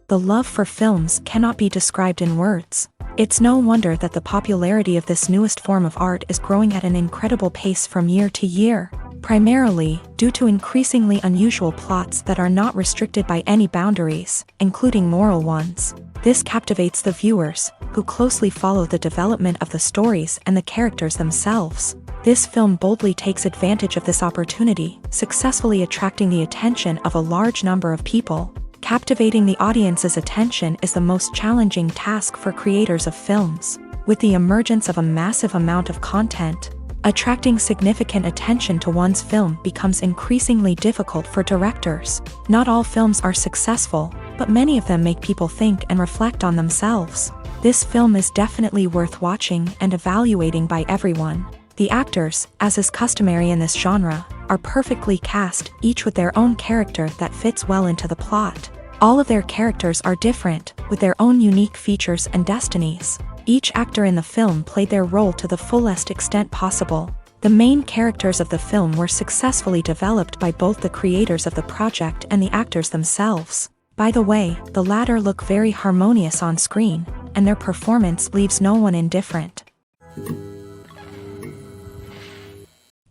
The love for films cannot be described in words. It's no wonder that the popularity of this newest form of art is growing at an incredible pace from year to year, primarily due to increasingly unusual plots that are not restricted by any boundaries, including moral ones. This captivates the viewers, who closely follow the development of the stories and the characters themselves. This film boldly takes advantage of this opportunity, successfully attracting the attention of a large number of people. Captivating the audience's attention is the most challenging task for creators of films. With the emergence of a massive amount of content, attracting significant attention to one's film becomes increasingly difficult for directors. Not all films are successful, but many of them make people think and reflect on themselves. This film is definitely worth watching and evaluating by everyone. The actors, as is customary in this genre, are perfectly cast, each with their own character that fits well into the plot. All of their characters are different, with their own unique features and destinies. Each actor in the film played their role to the fullest extent possible. The main characters of the film were successfully developed by both the creators of the project and the actors themselves. By the way, the latter look very harmonious on screen, and their performance leaves no one indifferent.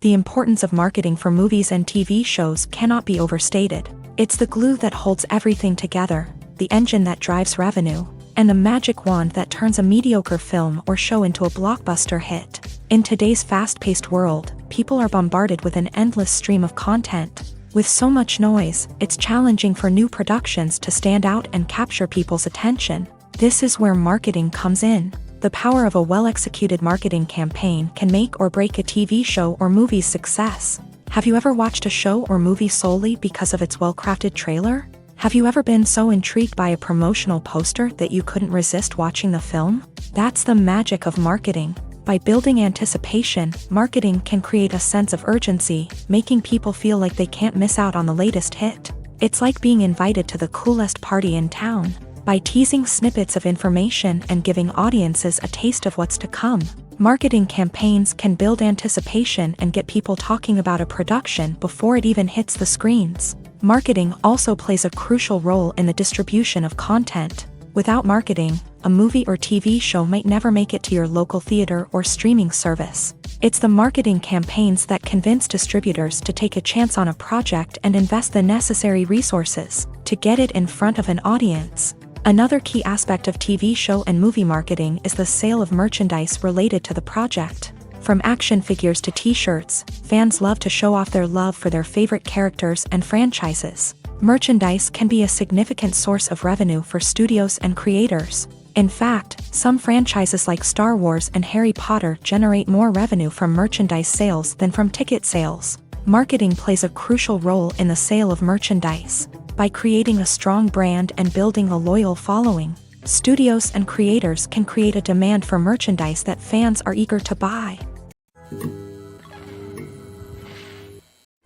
The importance of marketing for movies and TV shows cannot be overstated. It's the glue that holds everything together, the engine that drives revenue, and the magic wand that turns a mediocre film or show into a blockbuster hit. In today's fast-paced world, people are bombarded with an endless stream of content. With so much noise, it's challenging for new productions to stand out and capture people's attention. This is where marketing comes in. The power of a well-executed marketing campaign can make or break a TV show or movie's success. Have you ever watched a show or movie solely because of its well-crafted trailer? Have you ever been so intrigued by a promotional poster that you couldn't resist watching the film? That's the magic of marketing. By building anticipation, marketing can create a sense of urgency, making people feel like they can't miss out on the latest hit. It's like being invited to the coolest party in town. By teasing snippets of information and giving audiences a taste of what's to come, marketing campaigns can build anticipation and get people talking about a production before it even hits the screens. Marketing also plays a crucial role in the distribution of content. Without marketing, a movie or TV show might never make it to your local theater or streaming service. It's the marketing campaigns that convince distributors to take a chance on a project and invest the necessary resources to get it in front of an audience. Another key aspect of TV show and movie marketing is the sale of merchandise related to the project. From action figures to t-shirts, fans love to show off their love for their favorite characters and franchises. Merchandise can be a significant source of revenue for studios and creators. In fact, some franchises like Star Wars and Harry Potter generate more revenue from merchandise sales than from ticket sales. Marketing plays a crucial role in the sale of merchandise. By creating a strong brand and building a loyal following, studios and creators can create a demand for merchandise that fans are eager to buy.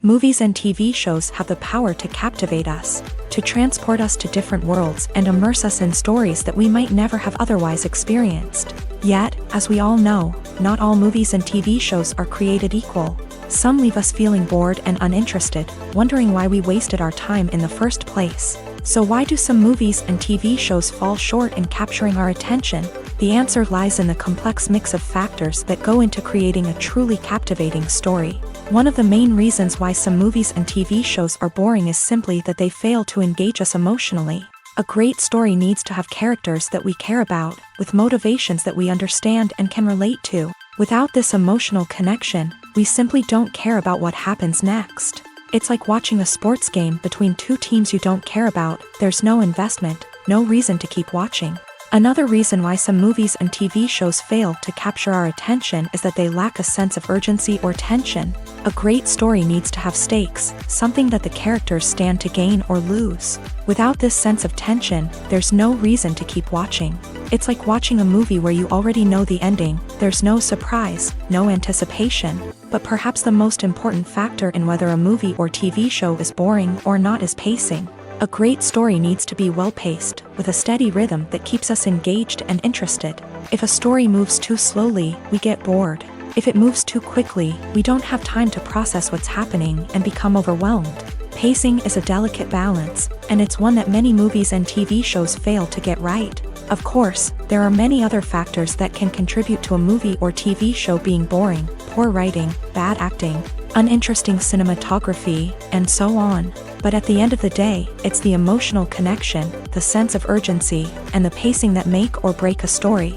Movies and TV shows have the power to captivate us, to transport us to different worlds and immerse us in stories that we might never have otherwise experienced. Yet, as we all know, not all movies and TV shows are created equal. Some leave us feeling bored and uninterested, wondering why we wasted our time in the first place. So why do some movies and TV shows fall short in capturing our attention? The answer lies in the complex mix of factors that go into creating a truly captivating story. One of the main reasons why some movies and TV shows are boring is simply that they fail to engage us emotionally. A great story needs to have characters that we care about, with motivations that we understand and can relate to. Without this emotional connection, we simply don't care about what happens next. It's like watching a sports game between two teams you don't care about. There's no investment, no reason to keep watching. Another reason why some movies and TV shows fail to capture our attention is that they lack a sense of urgency or tension. A great story needs to have stakes, something that the characters stand to gain or lose. Without this sense of tension, there's no reason to keep watching. It's like watching a movie where you already know the ending. There's no surprise, no anticipation. But perhaps the most important factor in whether a movie or TV show is boring or not is pacing. A great story needs to be well-paced, with a steady rhythm that keeps us engaged and interested. If a story moves too slowly, we get bored. If it moves too quickly, we don't have time to process what's happening and become overwhelmed. Pacing is a delicate balance, and it's one that many movies and TV shows fail to get right. Of course, there are many other factors that can contribute to a movie or TV show being boring: poor writing, bad acting, uninteresting cinematography, and so on. But at the end of the day, it's the emotional connection, the sense of urgency, and the pacing that make or break a story.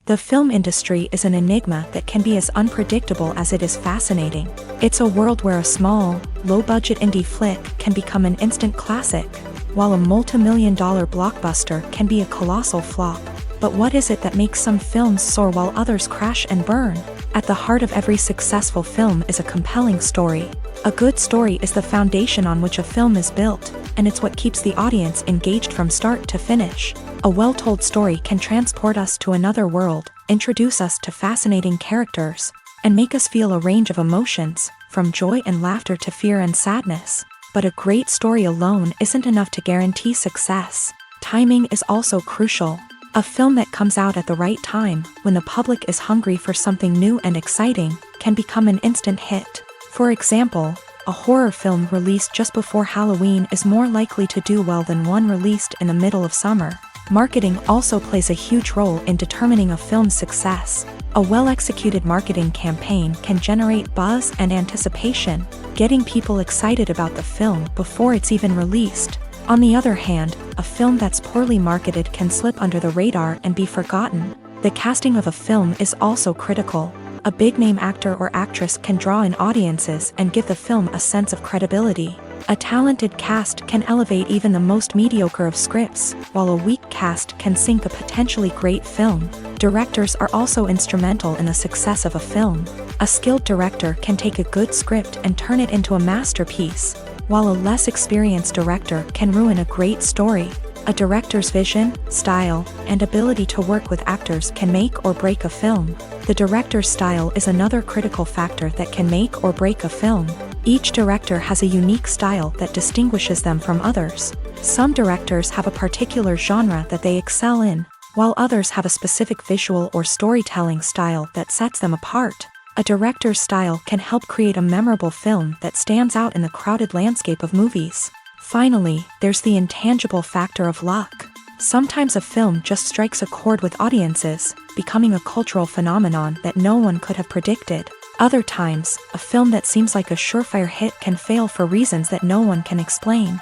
The film industry is an enigma that can be as unpredictable as it is fascinating. It's a world where a small, low-budget indie flick can become an instant classic, while a multi-million-dollar blockbuster can be a colossal flop. But what is it that makes some films soar while others crash and burn? At the heart of every successful film is a compelling story. A good story is the foundation on which a film is built, and it's what keeps the audience engaged from start to finish. A well-told story can transport us to another world, introduce us to fascinating characters, and make us feel a range of emotions, from joy and laughter to fear and sadness. But a great story alone isn't enough to guarantee success. Timing is also crucial. A film that comes out at the right time, when the public is hungry for something new and exciting, can become an instant hit. For example, a horror film released just before Halloween is more likely to do well than one released in the middle of summer. Marketing also plays a huge role in determining a film's success. A well-executed marketing campaign can generate buzz and anticipation, getting people excited about the film before it's even released. On the other hand, a film that's poorly marketed can slip under the radar and be forgotten. The casting of a film is also critical. A big-name actor or actress can draw in audiences and give the film a sense of credibility. A talented cast can elevate even the most mediocre of scripts, while a weak cast can sink a potentially great film. Directors are also instrumental in the success of a film. A skilled director can take a good script and turn it into a masterpiece, while a less experienced director can ruin a great story. A director's vision, style, and ability to work with actors can make or break a film. The director's style is another critical factor that can make or break a film. Each director has a unique style that distinguishes them from others. Some directors have a particular genre that they excel in, while others have a specific visual or storytelling style that sets them apart. A director's style can help create a memorable film that stands out in the crowded landscape of movies. Finally, there's the intangible factor of luck. Sometimes a film just strikes a chord with audiences, becoming a cultural phenomenon that no one could have predicted. Other times, a film that seems like a surefire hit can fail for reasons that no one can explain.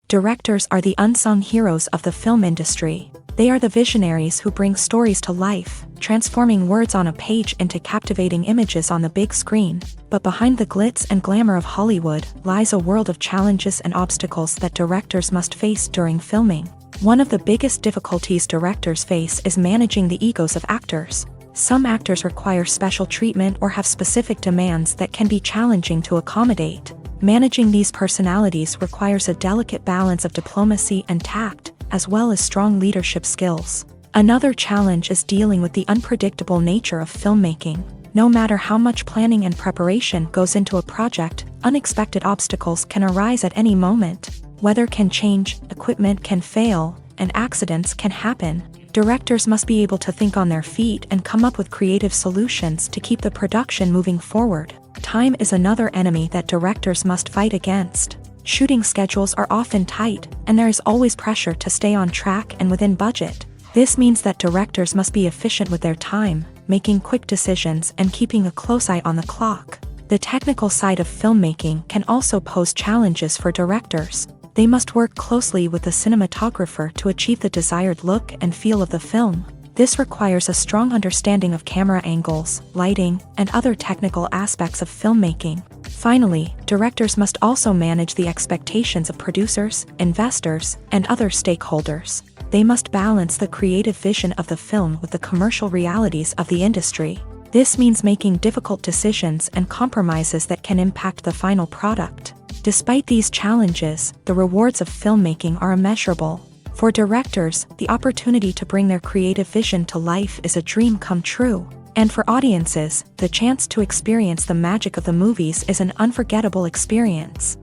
Directors are the unsung heroes of the film industry. They are the visionaries who bring stories to life, transforming words on a page into captivating images on the big screen. But behind the glitz and glamour of Hollywood lies a world of challenges and obstacles that directors must face during filming. One of the biggest difficulties directors face is managing the egos of actors. Some actors require special treatment or have specific demands that can be challenging to accommodate. Managing these personalities requires a delicate balance of diplomacy and tact, as well as strong leadership skills. Another challenge is dealing with the unpredictable nature of filmmaking. No matter how much planning and preparation goes into a project, unexpected obstacles can arise at any moment. Weather can change, equipment can fail, and accidents can happen. Directors must be able to think on their feet and come up with creative solutions to keep the production moving forward. Time is another enemy that directors must fight against. Shooting schedules are often tight, and there is always pressure to stay on track and within budget. This means that directors must be efficient with their time, making quick decisions and keeping a close eye on the clock. The technical side of filmmaking can also pose challenges for directors. They must work closely with the cinematographer to achieve the desired look and feel of the film. This requires a strong understanding of camera angles, lighting, and other technical aspects of filmmaking. Finally, directors must also manage the expectations of producers, investors, and other stakeholders. They must balance the creative vision of the film with the commercial realities of the industry. This means making difficult decisions and compromises that can impact the final product. Despite these challenges, the rewards of filmmaking are immeasurable. For directors, the opportunity to bring their creative vision to life is a dream come true. And for audiences, the chance to experience the magic of the movies is an unforgettable experience.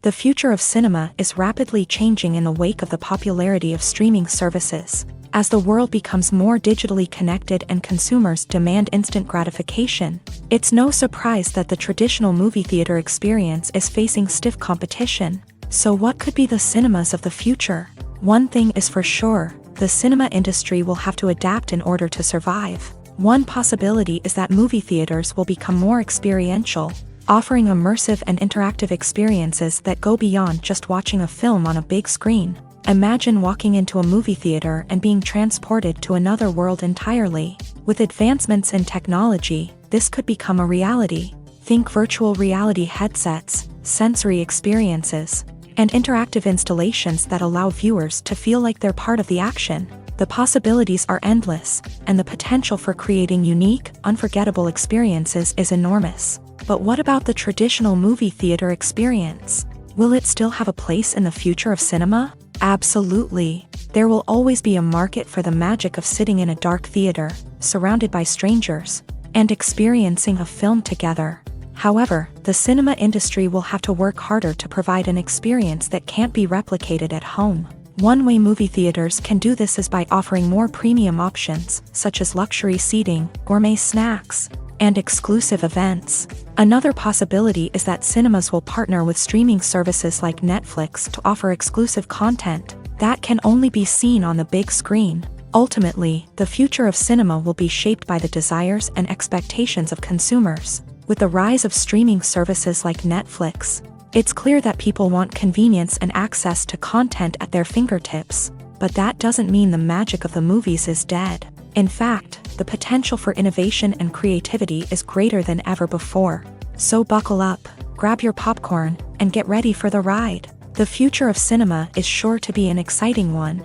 The future of cinema is rapidly changing in the wake of the popularity of streaming services. As the world becomes more digitally connected and consumers demand instant gratification, it's no surprise that the traditional movie theater experience is facing stiff competition. So what could be the cinemas of the future? One thing is for sure, the cinema industry will have to adapt in order to survive. One possibility is that movie theaters will become more experiential, offering immersive and interactive experiences that go beyond just watching a film on a big screen. Imagine walking into a movie theater and being transported to another world entirely. With advancements in technology, this could become a reality. Think virtual reality headsets, sensory experiences, and interactive installations that allow viewers to feel like they're part of the action. The possibilities are endless, and the potential for creating unique, unforgettable experiences is enormous. But what about the traditional movie theater experience? Will it still have a place in the future of cinema? Absolutely. There will always be a market for the magic of sitting in a dark theater, surrounded by strangers, and experiencing a film together. However, the cinema industry will have to work harder to provide an experience that can't be replicated at home. One way movie theaters can do this is by offering more premium options, such as luxury seating, gourmet snacks, and exclusive events. Another possibility is that cinemas will partner with streaming services like Netflix to offer exclusive content that can only be seen on the big screen. Ultimately, the future of cinema will be shaped by the desires and expectations of consumers. With the rise of streaming services like Netflix, it's clear that people want convenience and access to content at their fingertips. But that doesn't mean the magic of the movies is dead. In fact, the potential for innovation and creativity is greater than ever before. So buckle up, grab your popcorn, and get ready for the ride. The future of cinema is sure to be an exciting one.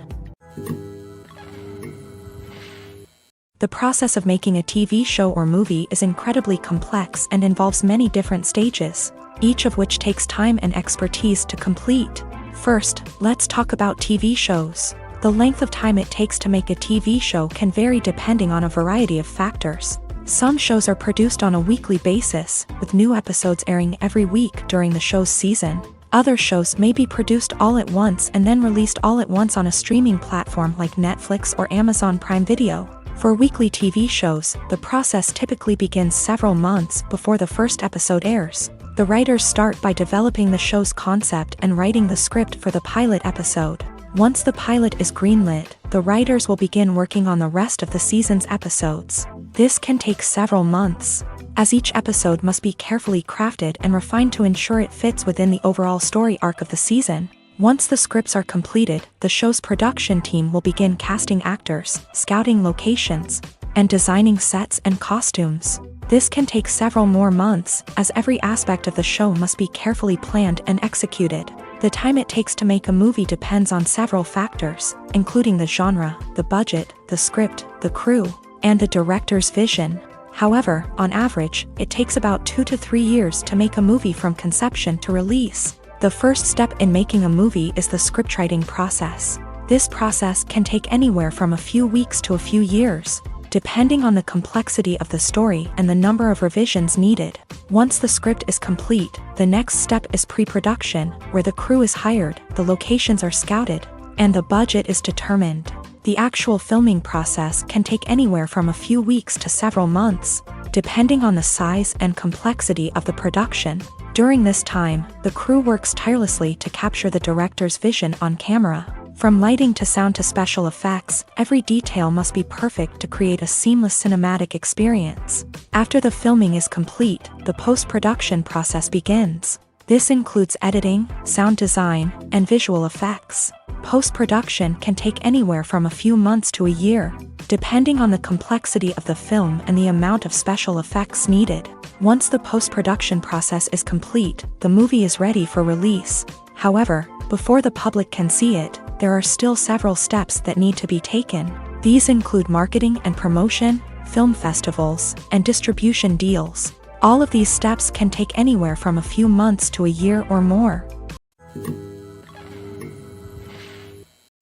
The process of making a TV show or movie is incredibly complex and involves many different stages, each of which takes time and expertise to complete. First, let's talk about TV shows. The length of time it takes to make a TV show can vary depending on a variety of factors. Some shows are produced on a weekly basis, with new episodes airing every week during the show's season. Other shows may be produced all at once and then released all at once on a streaming platform like Netflix or Amazon Prime Video. For weekly TV shows, the process typically begins several months before the first episode airs. The writers start by developing the show's concept and writing the script for the pilot episode. Once the pilot is greenlit, the writers will begin working on the rest of the season's episodes. This can take several months, as each episode must be carefully crafted and refined to ensure it fits within the overall story arc of the season. Once the scripts are completed, the show's production team will begin casting actors, scouting locations, and designing sets and costumes. This can take several more months, as every aspect of the show must be carefully planned and executed. The time it takes to make a movie depends on several factors, including the genre, the budget, the script, the crew, and the director's vision. However, on average, it takes about 2 to 3 years to make a movie from conception to release. The first step in making a movie is the scriptwriting process. This process can take anywhere from a few weeks to a few years, depending on the complexity of the story and the number of revisions needed. Once the script is complete, the next step is pre-production, where the crew is hired, the locations are scouted, and the budget is determined. The actual filming process can take anywhere from a few weeks to several months, depending on the size and complexity of the production. During this time, the crew works tirelessly to capture the director's vision on camera. From lighting to sound to special effects, every detail must be perfect to create a seamless cinematic experience. After the filming is complete, the post-production process begins. This includes editing, sound design, and visual effects. Post-production can take anywhere from a few months to a year, depending on the complexity of the film and the amount of special effects needed. Once the post-production process is complete, the movie is ready for release. However, before the public can see it, there are still several steps that need to be taken. These include marketing and promotion, film festivals, and distribution deals. All of these steps can take anywhere from a few months to a year or more.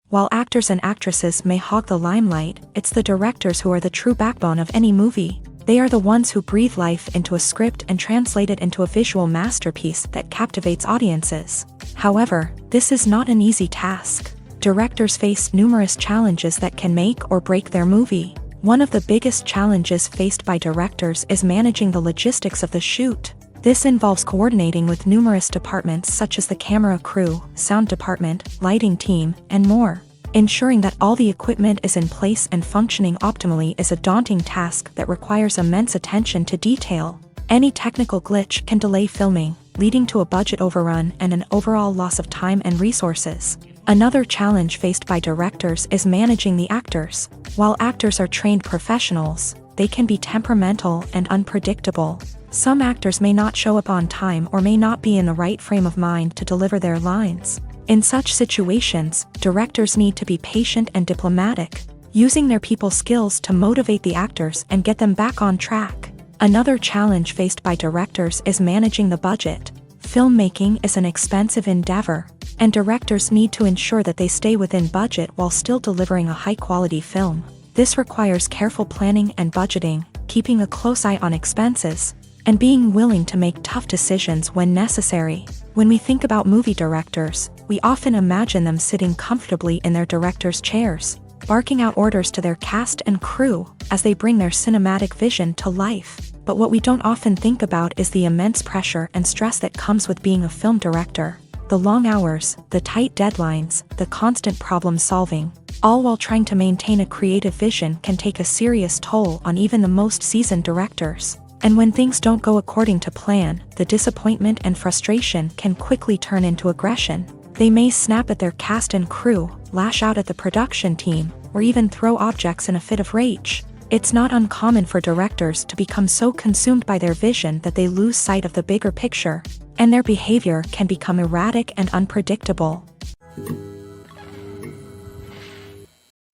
While actors and actresses may hog the limelight, it's the directors who are the true backbone of any movie. They are the ones who breathe life into a script and translate it into a visual masterpiece that captivates audiences. However, this is not an easy task. Directors face numerous challenges that can make or break their movie. One of the biggest challenges faced by directors is managing the logistics of the shoot. This involves coordinating with numerous departments such as the camera crew, sound department, lighting team, and more. Ensuring that all the equipment is in place and functioning optimally is a daunting task that requires immense attention to detail. Any technical glitch can delay filming, leading to a budget overrun and an overall loss of time and resources. Another challenge faced by directors is managing the actors. While actors are trained professionals, they can be temperamental and unpredictable. Some actors may not show up on time or may not be in the right frame of mind to deliver their lines. In such situations, directors need to be patient and diplomatic, using their people skills to motivate the actors and get them back on track. Another challenge faced by directors is managing the budget. Filmmaking is an expensive endeavor, and directors need to ensure that they stay within budget while still delivering a high-quality film. This requires careful planning and budgeting, keeping a close eye on expenses, and being willing to make tough decisions when necessary. When we think about movie directors, we often imagine them sitting comfortably in their director's chairs, barking out orders to their cast and crew as they bring their cinematic vision to life. But what we don't often think about is the immense pressure and stress that comes with being a film director. The long hours, the tight deadlines, the constant problem solving, all while trying to maintain a creative vision can take a serious toll on even the most seasoned directors. And when things don't go according to plan, the disappointment and frustration can quickly turn into aggression. They may snap at their cast and crew, lash out at the production team, or even throw objects in a fit of rage. It's not uncommon for directors to become so consumed by their vision that they lose sight of the bigger picture, and their behavior can become erratic and unpredictable.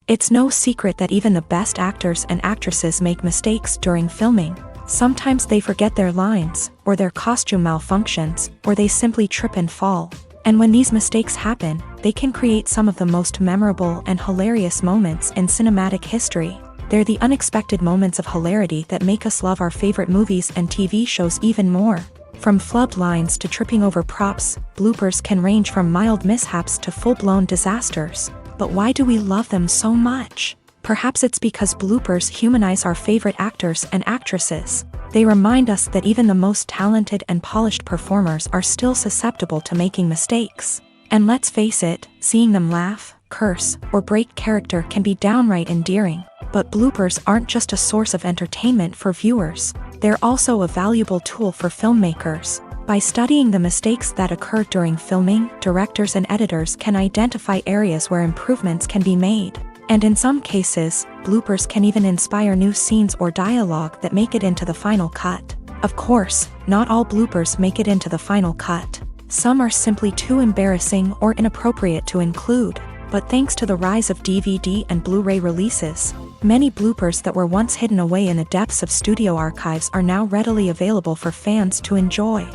It's no secret that even the best actors and actresses make mistakes during filming. Sometimes they forget their lines, or their costume malfunctions, or they simply trip and fall. And when these mistakes happen, they can create some of the most memorable and hilarious moments in cinematic history. They're the unexpected moments of hilarity that make us love our favorite movies and TV shows even more. From flubbed lines to tripping over props, bloopers can range from mild mishaps to full-blown disasters. But why do we love them so much? Perhaps it's because bloopers humanize our favorite actors and actresses. They remind us that even the most talented and polished performers are still susceptible to making mistakes. And let's face it, seeing them laugh, curse, or break character can be downright endearing. But bloopers aren't just a source of entertainment for viewers. They're also a valuable tool for filmmakers. By studying the mistakes that occur during filming, directors and editors can identify areas where improvements can be made. And in some cases, bloopers can even inspire new scenes or dialogue that make it into the final cut. Of course, not all bloopers make it into the final cut. Some are simply too embarrassing or inappropriate to include. But thanks to the rise of DVD and Blu-ray releases, many bloopers that were once hidden away in the depths of studio archives are now readily available for fans to enjoy.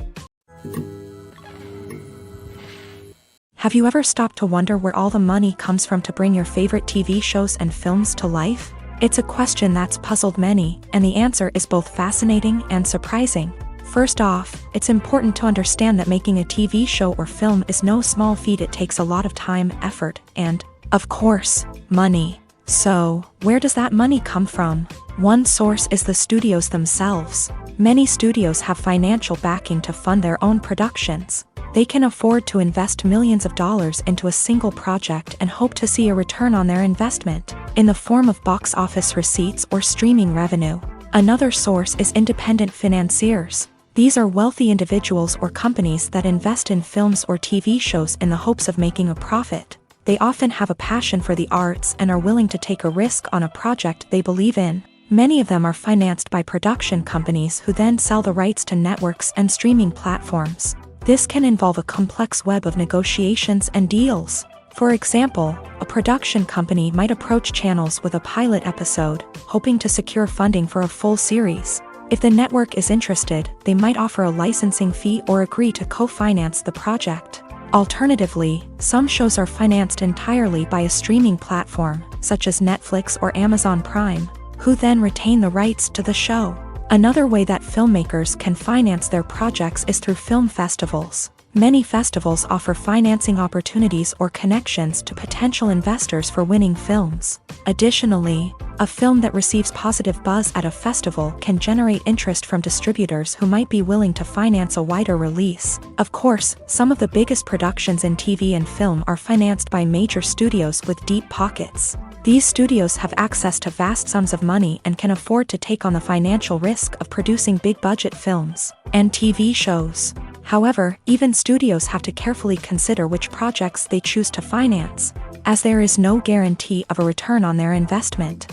Have you ever stopped to wonder where all the money comes from to bring your favorite TV shows and films to life? It's a question that's puzzled many, and the answer is both fascinating and surprising. First off, it's important to understand that making a TV show or film is no small feat. It takes a lot of time, effort, and, of course, money. So, where does that money come from? One source is the studios themselves. Many studios have financial backing to fund their own productions. They can afford to invest millions of dollars into a single project and hope to see a return on their investment, in the form of box office receipts or streaming revenue. Another source is independent financiers. These are wealthy individuals or companies that invest in films or TV shows in the hopes of making a profit. They often have a passion for the arts and are willing to take a risk on a project they believe in. Many of them are financed by production companies who then sell the rights to networks and streaming platforms. This can involve a complex web of negotiations and deals. For example, a production company might approach channels with a pilot episode, hoping to secure funding for a full series. If the network is interested, they might offer a licensing fee or agree to co-finance the project. Alternatively, some shows are financed entirely by a streaming platform, such as Netflix or Amazon Prime, who then retain the rights to the show. Another way that filmmakers can finance their projects is through film festivals. Many festivals offer financing opportunities or connections to potential investors for winning films. Additionally, a film that receives positive buzz at a festival can generate interest from distributors who might be willing to finance a wider release. Of course, some of the biggest productions in TV and film are financed by major studios with deep pockets. These studios have access to vast sums of money and can afford to take on the financial risk of producing big-budget films and TV shows. However, even studios have to carefully consider which projects they choose to finance, as there is no guarantee of a return on their investment.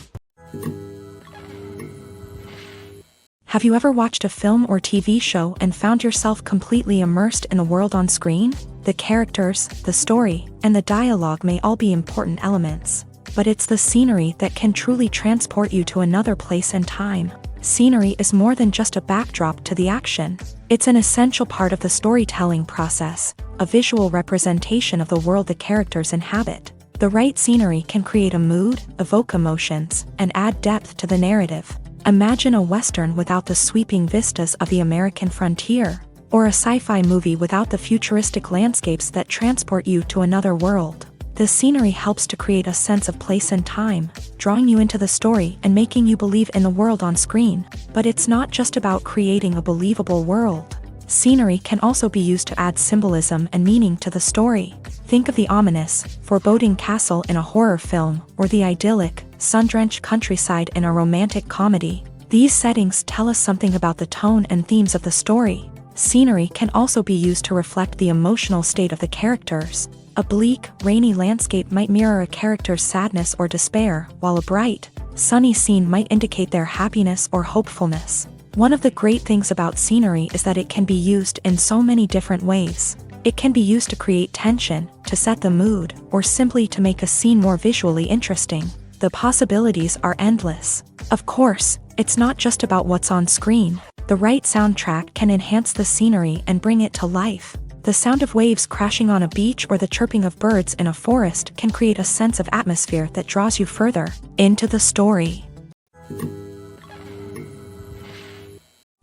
Have you ever watched a film or TV show and found yourself completely immersed in the world on screen? The characters, the story, and the dialogue may all be important elements, but it's the scenery that can truly transport you to another place and time. Scenery is more than just a backdrop to the action. It's an essential part of the storytelling process, a visual representation of the world the characters inhabit. The right scenery can create a mood, evoke emotions, and add depth to the narrative. Imagine a Western without the sweeping vistas of the American frontier, or a sci-fi movie without the futuristic landscapes that transport you to another world. The scenery helps to create a sense of place and time, drawing you into the story and making you believe in the world on screen. But it's not just about creating a believable world. Scenery can also be used to add symbolism and meaning to the story. Think of the ominous, foreboding castle in a horror film, or the idyllic, sun-drenched countryside in a romantic comedy. These settings tell us something about the tone and themes of the story. Scenery can also be used to reflect the emotional state of the characters. A bleak, rainy landscape might mirror a character's sadness or despair, while a bright, sunny scene might indicate their happiness or hopefulness. One of the great things about scenery is that it can be used in so many different ways. It can be used to create tension, to set the mood, or simply to make a scene more visually interesting. The possibilities are endless. Of course, it's not just about what's on screen. The right soundtrack can enhance the scenery and bring it to life. The sound of waves crashing on a beach or the chirping of birds in a forest can create a sense of atmosphere that draws you further into the story.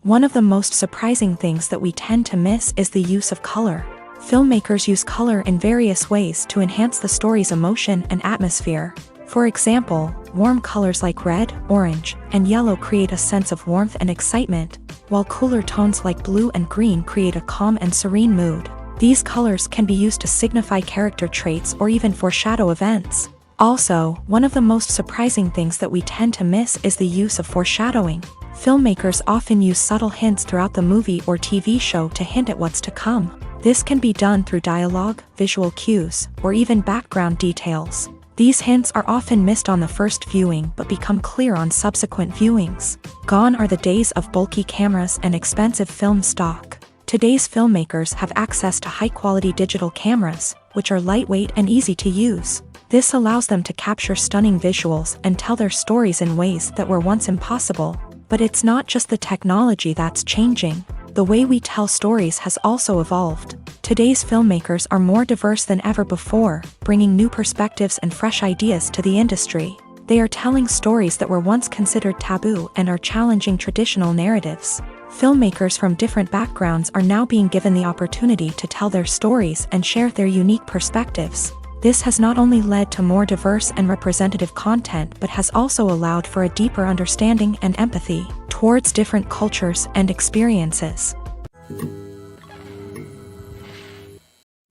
One of the most surprising things that we tend to miss is the use of color. Filmmakers use color in various ways to enhance the story's emotion and atmosphere. For example, warm colors like red, orange, and yellow create a sense of warmth and excitement, while cooler tones like blue and green create a calm and serene mood. These colors can be used to signify character traits or even foreshadow events. Also, one of the most surprising things that we tend to miss is the use of foreshadowing. Filmmakers often use subtle hints throughout the movie or TV show to hint at what's to come. This can be done through dialogue, visual cues, or even background details. These hints are often missed on the first viewing but become clear on subsequent viewings. Gone are the days of bulky cameras and expensive film stock. Today's filmmakers have access to high-quality digital cameras, which are lightweight and easy to use. This allows them to capture stunning visuals and tell their stories in ways that were once impossible. But it's not just the technology that's changing. The way we tell stories has also evolved. Today's filmmakers are more diverse than ever before, bringing new perspectives and fresh ideas to the industry. They are telling stories that were once considered taboo and are challenging traditional narratives. Filmmakers from different backgrounds are now being given the opportunity to tell their stories and share their unique perspectives. This has not only led to more diverse and representative content but has also allowed for a deeper understanding and empathy towards different cultures and experiences.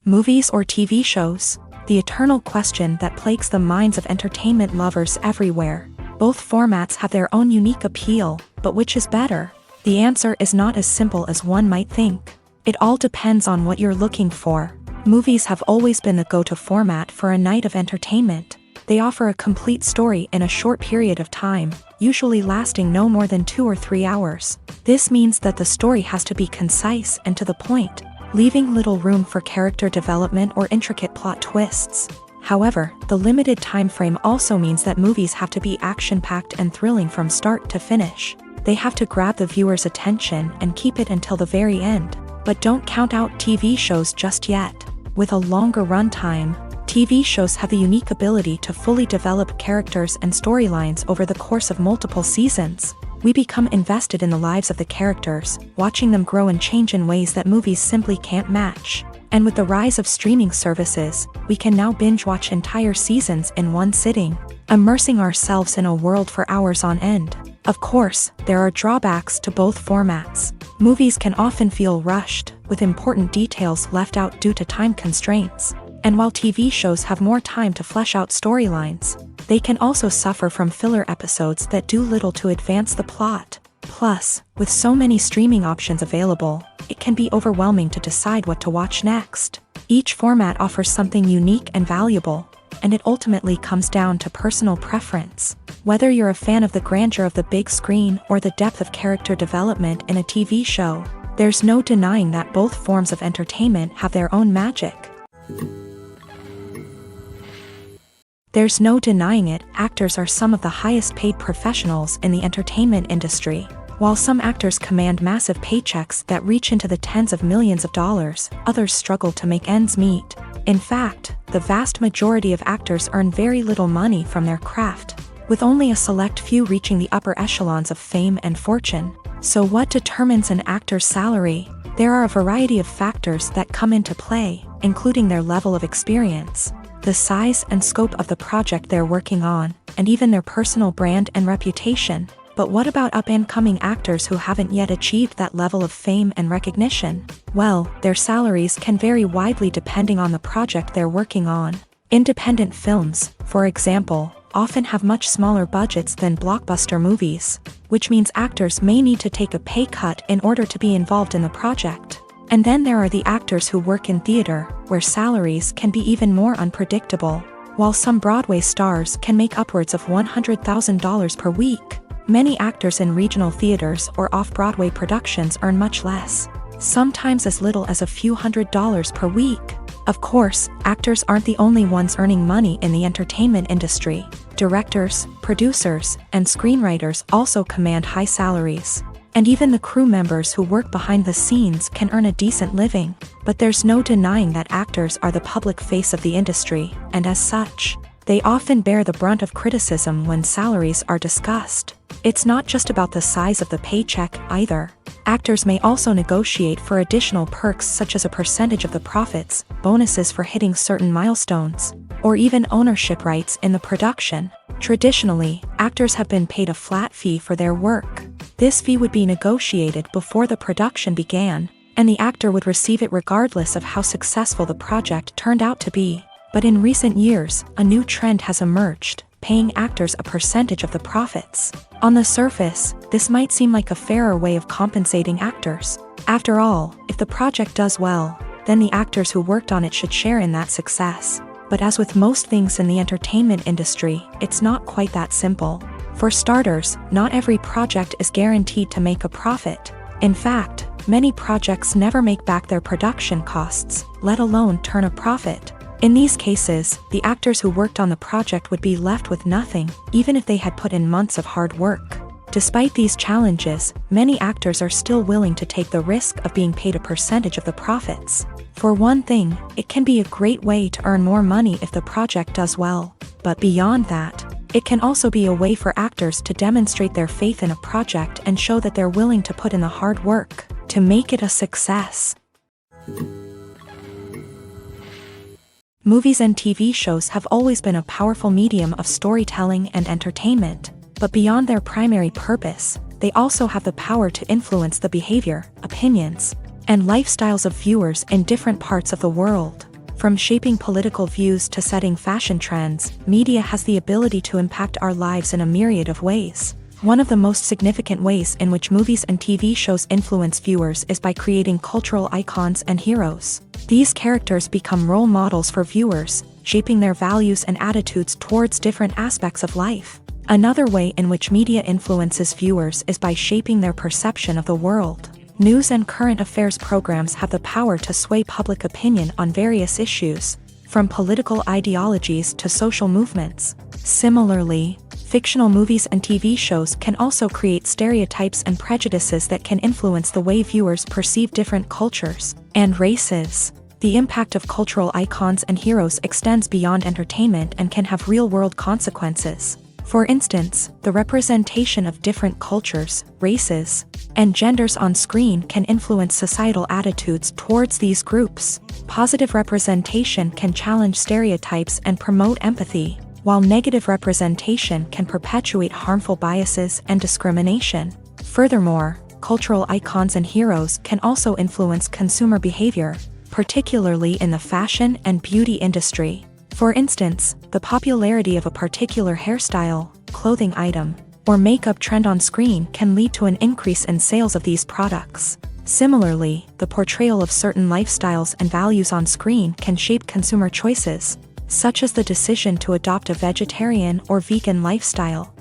Movies or TV shows? The eternal question that plagues the minds of entertainment lovers everywhere. Both formats have their own unique appeal, but which is better? The answer is not as simple as one might think. It all depends on what you're looking for. Movies have always been the go-to format for a night of entertainment. They offer a complete story in a short period of time, usually lasting no more than 2 or 3 hours. This means that the story has to be concise and to the point, leaving little room for character development or intricate plot twists. However, the limited time frame also means that movies have to be action-packed and thrilling from start to finish. They have to grab the viewer's attention and keep it until the very end. But don't count out TV shows just yet. With a longer runtime, TV shows have the unique ability to fully develop characters and storylines over the course of multiple seasons. We become invested in the lives of the characters, watching them grow and change in ways that movies simply can't match. And with the rise of streaming services, we can now binge-watch entire seasons in one sitting, immersing ourselves in a world for hours on end. Of course, there are drawbacks to both formats. Movies can often feel rushed, with important details left out due to time constraints. And while TV shows have more time to flesh out storylines, they can also suffer from filler episodes that do little to advance the plot. Plus, with so many streaming options available, it can be overwhelming to decide what to watch next. Each format offers something unique and valuable, and it ultimately comes down to personal preference. Whether you're a fan of the grandeur of the big screen or the depth of character development in a TV show, there's no denying that both forms of entertainment have their own magic. There's no denying it, actors are some of the highest paid professionals in the entertainment industry. While some actors command massive paychecks that reach into the tens of millions of dollars, others struggle to make ends meet. In fact, the vast majority of actors earn very little money from their craft, with only a select few reaching the upper echelons of fame and fortune. So what determines an actor's salary? There are a variety of factors that come into play, including their level of experience, the size and scope of the project they're working on, and even their personal brand and reputation. But what about up-and-coming actors who haven't yet achieved that level of fame and recognition? Well, their salaries can vary widely depending on the project they're working on. Independent films, for example, often have much smaller budgets than blockbuster movies, which means actors may need to take a pay cut in order to be involved in the project. And then there are the actors who work in theater, where salaries can be even more unpredictable. While some Broadway stars can make upwards of $100,000 per week, many actors in regional theaters or off-Broadway productions earn much less, sometimes as little as a few $100s per week. Of course, actors aren't the only ones earning money in the entertainment industry. Directors, producers, and screenwriters also command high salaries. And even the crew members who work behind the scenes can earn a decent living. But there's no denying that actors are the public face of the industry, and as such, they often bear the brunt of criticism when salaries are discussed. It's not just about the size of the paycheck, either. Actors may also negotiate for additional perks such as a percentage of the profits, bonuses for hitting certain milestones, or even ownership rights in the production. Traditionally, actors have been paid a flat fee for their work. This fee would be negotiated before the production began, and the actor would receive it regardless of how successful the project turned out to be. But in recent years, a new trend has emerged, paying actors a percentage of the profits. On the surface, this might seem like a fairer way of compensating actors. After all, if the project does well, then the actors who worked on it should share in that success. But as with most things in the entertainment industry, it's not quite that simple. For starters, not every project is guaranteed to make a profit. In fact, many projects never make back their production costs, let alone turn a profit. In these cases, the actors who worked on the project would be left with nothing, even if they had put in months of hard work. Despite these challenges, many actors are still willing to take the risk of being paid a percentage of the profits. For one thing, it can be a great way to earn more money if the project does well. But beyond that, it can also be a way for actors to demonstrate their faith in a project and show that they're willing to put in the hard work to make it a success. Movies and TV shows have always been a powerful medium of storytelling and entertainment, but beyond their primary purpose, they also have the power to influence the behavior, opinions, and lifestyles of viewers in different parts of the world. From shaping political views to setting fashion trends, media has the ability to impact our lives in a myriad of ways. One of the most significant ways in which movies and TV shows influence viewers is by creating cultural icons and heroes. These characters become role models for viewers, shaping their values and attitudes towards different aspects of life. Another way in which media influences viewers is by shaping their perception of the world. News and current affairs programs have the power to sway public opinion on various issues, from political ideologies to social movements. Similarly, fictional movies and TV shows can also create stereotypes and prejudices that can influence the way viewers perceive different cultures and races. The impact of cultural icons and heroes extends beyond entertainment and can have real-world consequences. For instance, the representation of different cultures, races, and genders on screen can influence societal attitudes towards these groups. Positive representation can challenge stereotypes and promote empathy, while negative representation can perpetuate harmful biases and discrimination. Furthermore, cultural icons and heroes can also influence consumer behavior, particularly in the fashion and beauty industry. For instance, the popularity of a particular hairstyle, clothing item, or makeup trend on screen can lead to an increase in sales of these products. Similarly, the portrayal of certain lifestyles and values on screen can shape consumer choices, such as the decision to adopt a vegetarian or vegan lifestyle.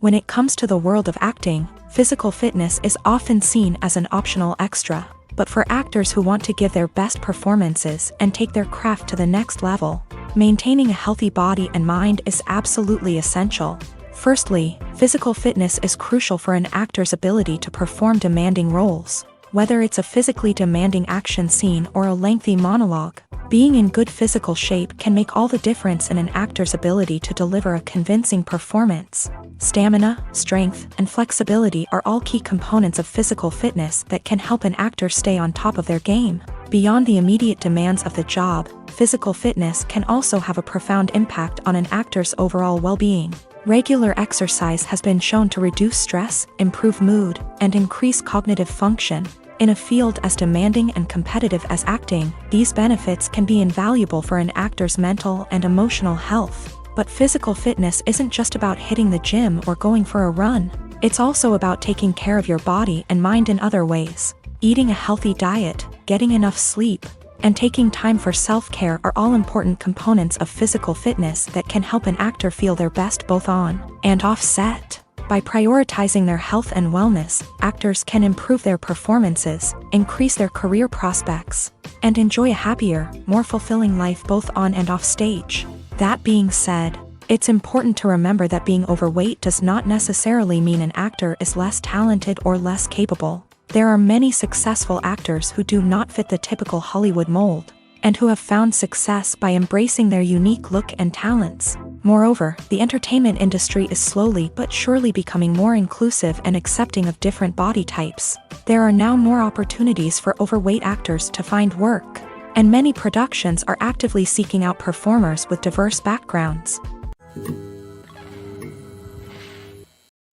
When it comes to the world of acting, physical fitness is often seen as an optional extra. But for actors who want to give their best performances and take their craft to the next level, maintaining a healthy body and mind is absolutely essential. Firstly, physical fitness is crucial for an actor's ability to perform demanding roles. Whether it's a physically demanding action scene or a lengthy monologue, being in good physical shape can make all the difference in an actor's ability to deliver a convincing performance. Stamina, strength, and flexibility are all key components of physical fitness that can help an actor stay on top of their game. Beyond the immediate demands of the job, physical fitness can also have a profound impact on an actor's overall well-being. Regular exercise has been shown to reduce stress, improve mood, and increase cognitive function. In a field as demanding and competitive as acting, these benefits can be invaluable for an actor's mental and emotional health. But physical fitness isn't just about hitting the gym or going for a run. It's also about taking care of your body and mind in other ways. Eating a healthy diet, getting enough sleep, and taking time for self-care are all important components of physical fitness that can help an actor feel their best both on and off set. By prioritizing their health and wellness, actors can improve their performances, increase their career prospects, and enjoy a happier, more fulfilling life both on and off stage. That being said, it's important to remember that being overweight does not necessarily mean an actor is less talented or less capable. There are many successful actors who do not fit the typical Hollywood mold, and who have found success by embracing their unique look and talents. Moreover, the entertainment industry is slowly but surely becoming more inclusive and accepting of different body types. There are now more opportunities for overweight actors to find work, and many productions are actively seeking out performers with diverse backgrounds.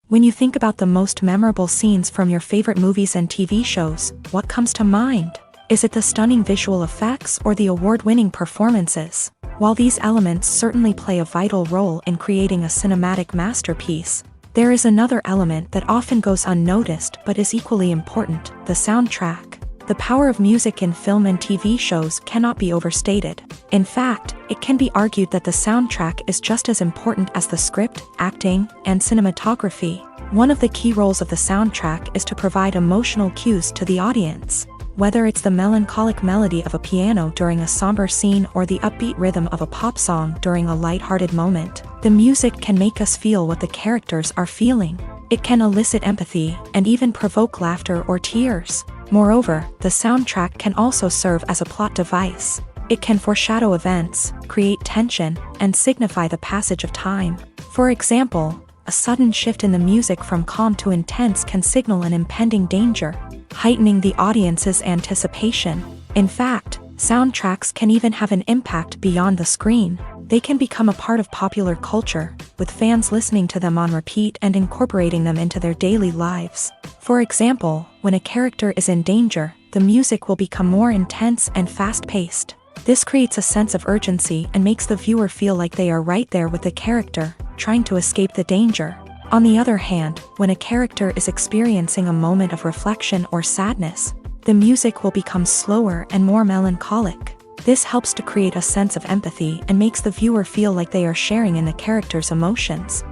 When you think about the most memorable scenes from your favorite movies and TV shows, what comes to mind? Is it the stunning visual effects or the award-winning performances? While these elements certainly play a vital role in creating a cinematic masterpiece, there is another element that often goes unnoticed but is equally important: the soundtrack. The power of music in film and TV shows cannot be overstated. In fact, it can be argued that the soundtrack is just as important as the script, acting, and cinematography. One of the key roles of the soundtrack is to provide emotional cues to the audience. Whether it's the melancholic melody of a piano during a somber scene or the upbeat rhythm of a pop song during a lighthearted moment, the music can make us feel what the characters are feeling. It can elicit empathy and even provoke laughter or tears. Moreover, the soundtrack can also serve as a plot device. It can foreshadow events, create tension, and signify the passage of time. For example, a sudden shift in the music from calm to intense can signal an impending danger, heightening the audience's anticipation. In fact, soundtracks can even have an impact beyond the screen. They can become a part of popular culture, with fans listening to them on repeat and incorporating them into their daily lives. For example, when a character is in danger, the music will become more intense and fast-paced. This creates a sense of urgency and makes the viewer feel like they are right there with the character, trying to escape the danger. On the other hand, when a character is experiencing a moment of reflection or sadness, the music will become slower and more melancholic. This helps to create a sense of empathy and makes the viewer feel like they are sharing in the character's emotions.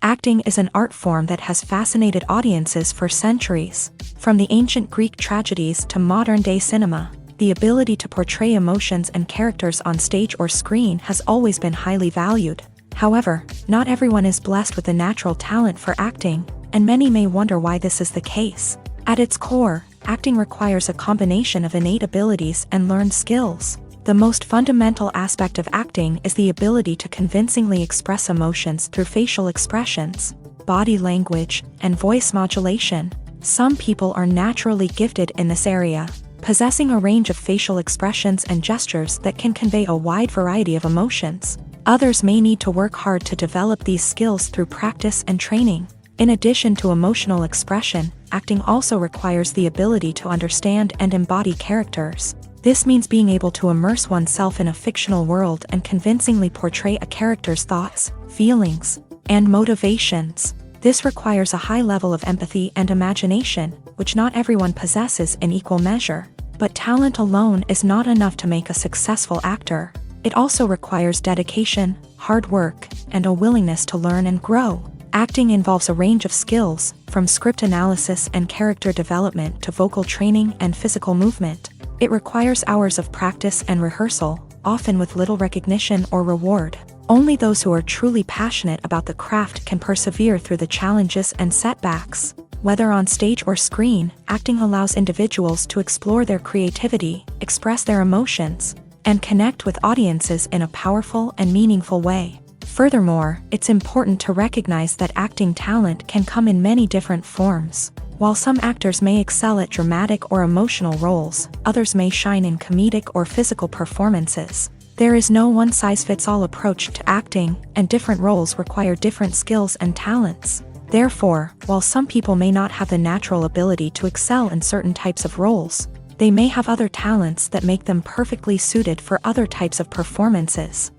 Acting is an art form that has fascinated audiences for centuries. From the ancient Greek tragedies to modern-day cinema, the ability to portray emotions and characters on stage or screen has always been highly valued. However, not everyone is blessed with the natural talent for acting, and many may wonder why this is the case. At its core, acting requires a combination of innate abilities and learned skills. The most fundamental aspect of acting is the ability to convincingly express emotions through facial expressions, body language, and voice modulation. Some people are naturally gifted in this area, possessing a range of facial expressions and gestures that can convey a wide variety of emotions. Others may need to work hard to develop these skills through practice and training. In addition to emotional expression, acting also requires the ability to understand and embody characters. This means being able to immerse oneself in a fictional world and convincingly portray a character's thoughts, feelings, and motivations. This requires a high level of empathy and imagination, which not everyone possesses in equal measure. But talent alone is not enough to make a successful actor. It also requires dedication, hard work, and a willingness to learn and grow. Acting involves a range of skills, from script analysis and character development to vocal training and physical movement. It requires hours of practice and rehearsal, often with little recognition or reward. Only those who are truly passionate about the craft can persevere through the challenges and setbacks. Whether on stage or screen, acting allows individuals to explore their creativity, express their emotions, and connect with audiences in a powerful and meaningful way. Furthermore, it's important to recognize that acting talent can come in many different forms. While some actors may excel at dramatic or emotional roles, others may shine in comedic or physical performances. There is no one-size-fits-all approach to acting, and different roles require different skills and talents. Therefore, while some people may not have the natural ability to excel in certain types of roles, they may have other talents that make them perfectly suited for other types of performances.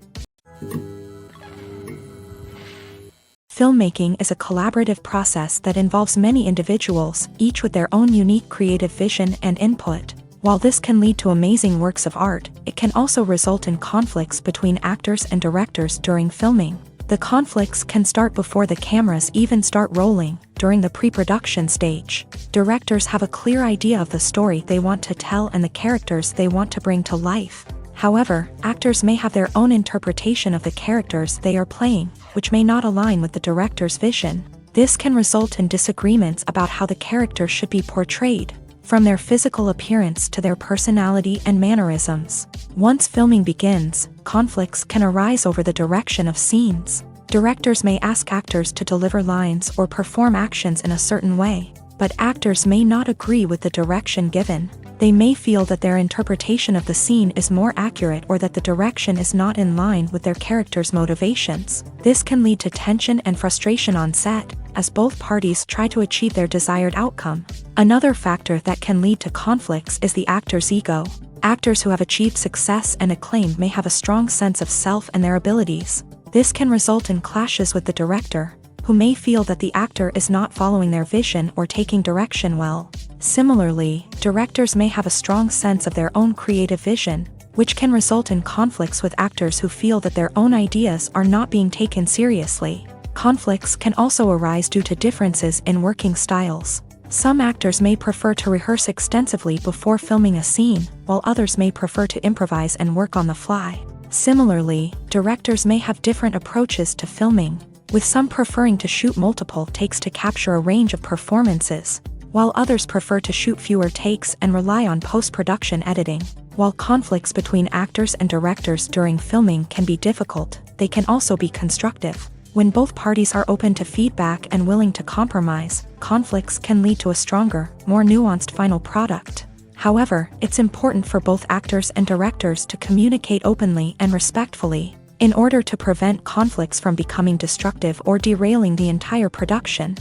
Filmmaking is a collaborative process that involves many individuals, each with their own unique creative vision and input. While this can lead to amazing works of art, it can also result in conflicts between actors and directors during filming. The conflicts can start before the cameras even start rolling, during the pre-production stage. Directors have a clear idea of the story they want to tell and the characters they want to bring to life. However, actors may have their own interpretation of the characters they are playing, which may not align with the director's vision. This can result in disagreements about how the character should be portrayed, from their physical appearance to their personality and mannerisms. Once filming begins, conflicts can arise over the direction of scenes. Directors may ask actors to deliver lines or perform actions in a certain way, but actors may not agree with the direction given. They may feel that their interpretation of the scene is more accurate or that the direction is not in line with their character's motivations. This can lead to tension and frustration on set, as both parties try to achieve their desired outcome. Another factor that can lead to conflicts is the actor's ego. Actors who have achieved success and acclaim may have a strong sense of self and their abilities. This can result in clashes with the director, who may feel that the actor is not following their vision or taking direction well. Similarly, directors may have a strong sense of their own creative vision, which can result in conflicts with actors who feel that their own ideas are not being taken seriously. Conflicts can also arise due to differences in working styles. Some actors may prefer to rehearse extensively before filming a scene, while others may prefer to improvise and work on the fly. Similarly, directors may have different approaches to filming, with some preferring to shoot multiple takes to capture a range of performances, while others prefer to shoot fewer takes and rely on post-production editing. While conflicts between actors and directors during filming can be difficult, they can also be constructive. When both parties are open to feedback and willing to compromise, conflicts can lead to a stronger, more nuanced final product. However, it's important for both actors and directors to communicate openly and respectfully, in order to prevent conflicts from becoming destructive or derailing the entire production.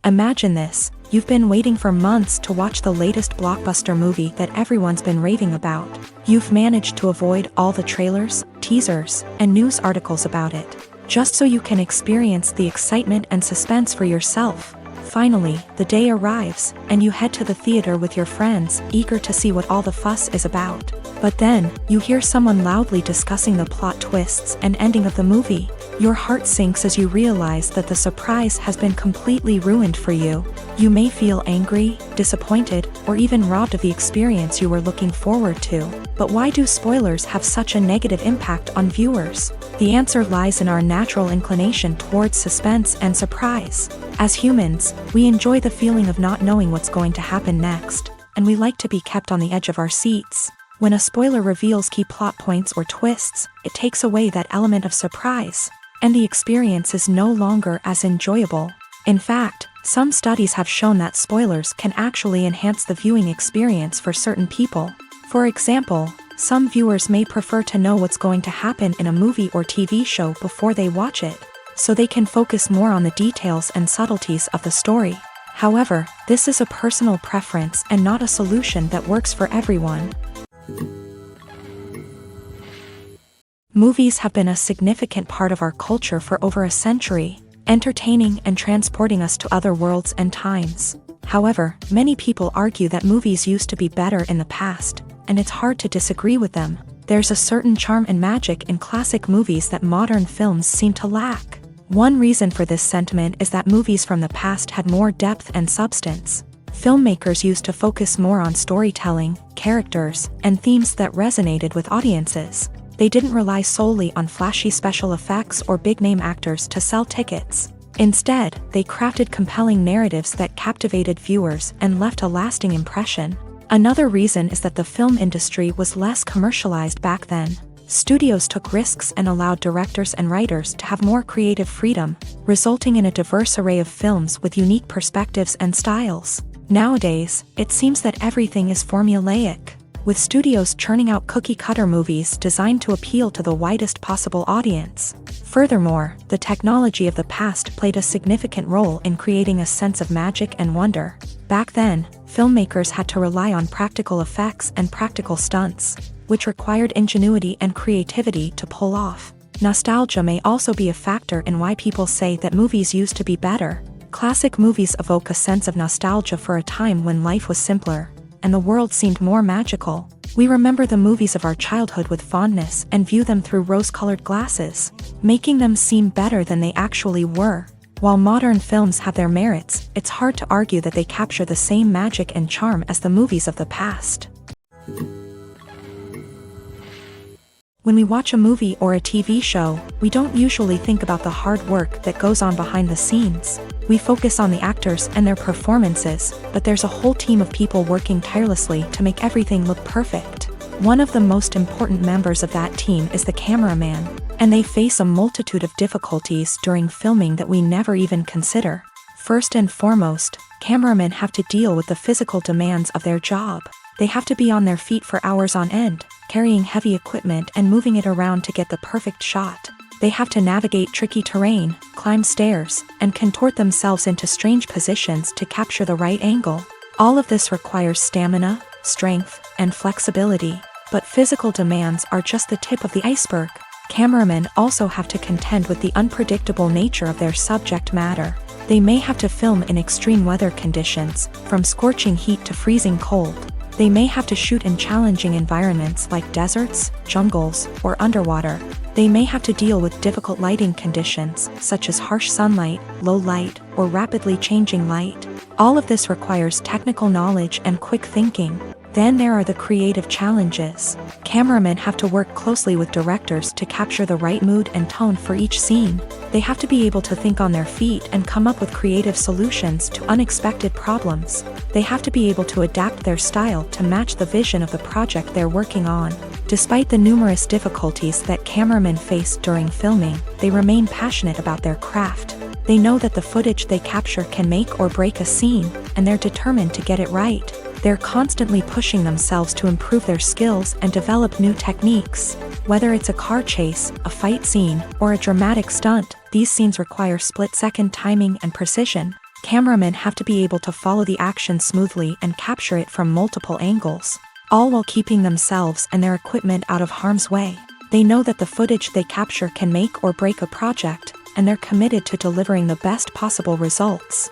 Imagine this: you've been waiting for months to watch the latest blockbuster movie that everyone's been raving about. You've managed to avoid all the trailers, teasers, and news articles about it, just so you can experience the excitement and suspense for yourself. Finally, the day arrives, and you head to the theater with your friends, eager to see what all the fuss is about. But then, you hear someone loudly discussing the plot twists and ending of the movie. Your heart sinks as you realize that the surprise has been completely ruined for you. You may feel angry, disappointed, or even robbed of the experience you were looking forward to. But why do spoilers have such a negative impact on viewers? The answer lies in our natural inclination towards suspense and surprise. As humans, we enjoy the feeling of not knowing what's going to happen next. and we like to be kept on the edge of our seats. When a spoiler reveals key plot points or twists, it takes away that element of surprise, and the experience is no longer as enjoyable. In fact, some studies have shown that spoilers can actually enhance the viewing experience for certain people. For example, some viewers may prefer to know what's going to happen in a movie or TV show before they watch it, so they can focus more on the details and subtleties of the story. However, this is a personal preference and not a solution that works for everyone. Movies have been a significant part of our culture for over a century, entertaining and transporting us to other worlds and times. However, many people argue that movies used to be better in the past, and it's hard to disagree with them. There's a certain charm and magic in classic movies that modern films seem to lack. One reason for this sentiment is that movies from the past had more depth and substance. Filmmakers used to focus more on storytelling, characters, and themes that resonated with audiences. They didn't rely solely on flashy special effects or big-name actors to sell tickets. Instead, they crafted compelling narratives that captivated viewers and left a lasting impression. Another reason is that the film industry was less commercialized back then. Studios took risks and allowed directors and writers to have more creative freedom, resulting in a diverse array of films with unique perspectives and styles. Nowadays, it seems that everything is formulaic, with studios churning out cookie-cutter movies designed to appeal to the widest possible audience. Furthermore, the technology of the past played a significant role in creating a sense of magic and wonder. Back then, filmmakers had to rely on practical effects and practical stunts, which required ingenuity and creativity to pull off. Nostalgia may also be a factor in why people say that movies used to be better. Classic movies evoke a sense of nostalgia for a time when life was simpler, and the world seemed more magical. We remember the movies of our childhood with fondness and view them through rose-colored glasses, making them seem better than they actually were. While modern films have their merits, it's hard to argue that they capture the same magic and charm as the movies of the past. When we watch a movie or a TV show, we don't usually think about the hard work that goes on behind the scenes. We focus on the actors and their performances, but there's a whole team of people working tirelessly to make everything look perfect. One of the most important members of that team is the cameraman, and they face a multitude of difficulties during filming that we never even consider. First and foremost, cameramen have to deal with the physical demands of their job. They have to be on their feet for hours on end, carrying heavy equipment and moving it around to get the perfect shot. They have to navigate tricky terrain, climb stairs, and contort themselves into strange positions to capture the right angle. All of this requires stamina, strength, and flexibility. But physical demands are just the tip of the iceberg. Cameramen also have to contend with the unpredictable nature of their subject matter. They may have to film in extreme weather conditions, from scorching heat to freezing cold. They may have to shoot in challenging environments like deserts, jungles, or underwater. They may have to deal with difficult lighting conditions, such as harsh sunlight, low light, or rapidly changing light. All of this requires technical knowledge and quick thinking. Then there are the creative challenges. Cameramen have to work closely with directors to capture the right mood and tone for each scene. They have to be able to think on their feet and come up with creative solutions to unexpected problems. They have to be able to adapt their style to match the vision of the project they're working on. Despite the numerous difficulties that cameramen face during filming, they remain passionate about their craft. They know that the footage they capture can make or break a scene, and they're determined to get it right. They're constantly pushing themselves to improve their skills and develop new techniques. Whether it's a car chase, a fight scene, or a dramatic stunt, these scenes require split-second timing and precision. Cameramen have to be able to follow the action smoothly and capture it from multiple angles, all while keeping themselves and their equipment out of harm's way. They know that the footage they capture can make or break a project, and they're committed to delivering the best possible results.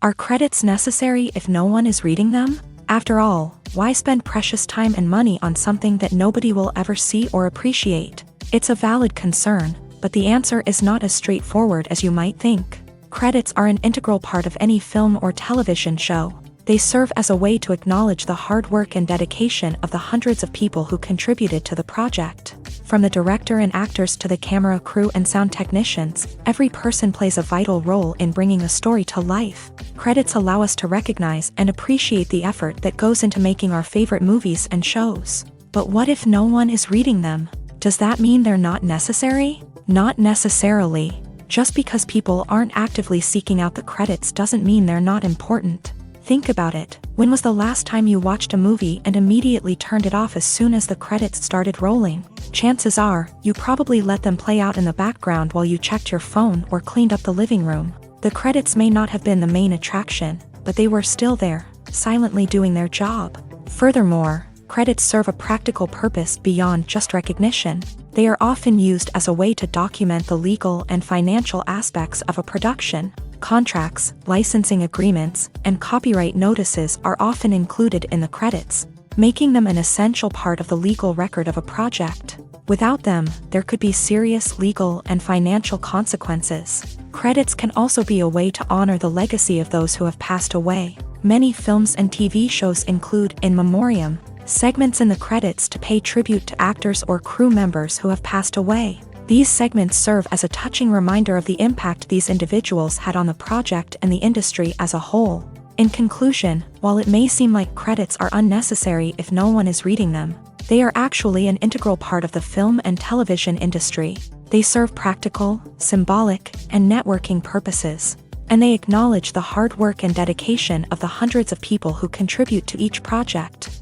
Are credits necessary if no one is reading them? After all, why spend precious time and money on something that nobody will ever see or appreciate? It's a valid concern, but the answer is not as straightforward as you might think. Credits are an integral part of any film or television show. They serve as a way to acknowledge the hard work and dedication of the hundreds of people who contributed to the project. From the director and actors to the camera crew and sound technicians, every person plays a vital role in bringing a story to life. Credits allow us to recognize and appreciate the effort that goes into making our favorite movies and shows. But what if no one is reading them? Does that mean they're not necessary? Not necessarily. Just because people aren't actively seeking out the credits doesn't mean they're not important. Think about it. When was the last time you watched a movie and immediately turned it off as soon as the credits started rolling? Chances are, you probably let them play out in the background while you checked your phone or cleaned up the living room. The credits may not have been the main attraction, but they were still there, silently doing their job. Furthermore, credits serve a practical purpose beyond just recognition. They are often used as a way to document the legal and financial aspects of a production. Contracts, licensing agreements, and copyright notices are often included in the credits, making them an essential part of the legal record of a project. Without them, there could be serious legal and financial consequences. Credits can also be a way to honor the legacy of those who have passed away. Many films and TV shows include in memoriam segments in the credits to pay tribute to actors or crew members who have passed away. These segments serve as a touching reminder of the impact these individuals had on the project and the industry as a whole. In conclusion, while it may seem like credits are unnecessary if no one is reading them, they are actually an integral part of the film and television industry. They serve practical, symbolic, and networking purposes, and they acknowledge the hard work and dedication of the hundreds of people who contribute to each project.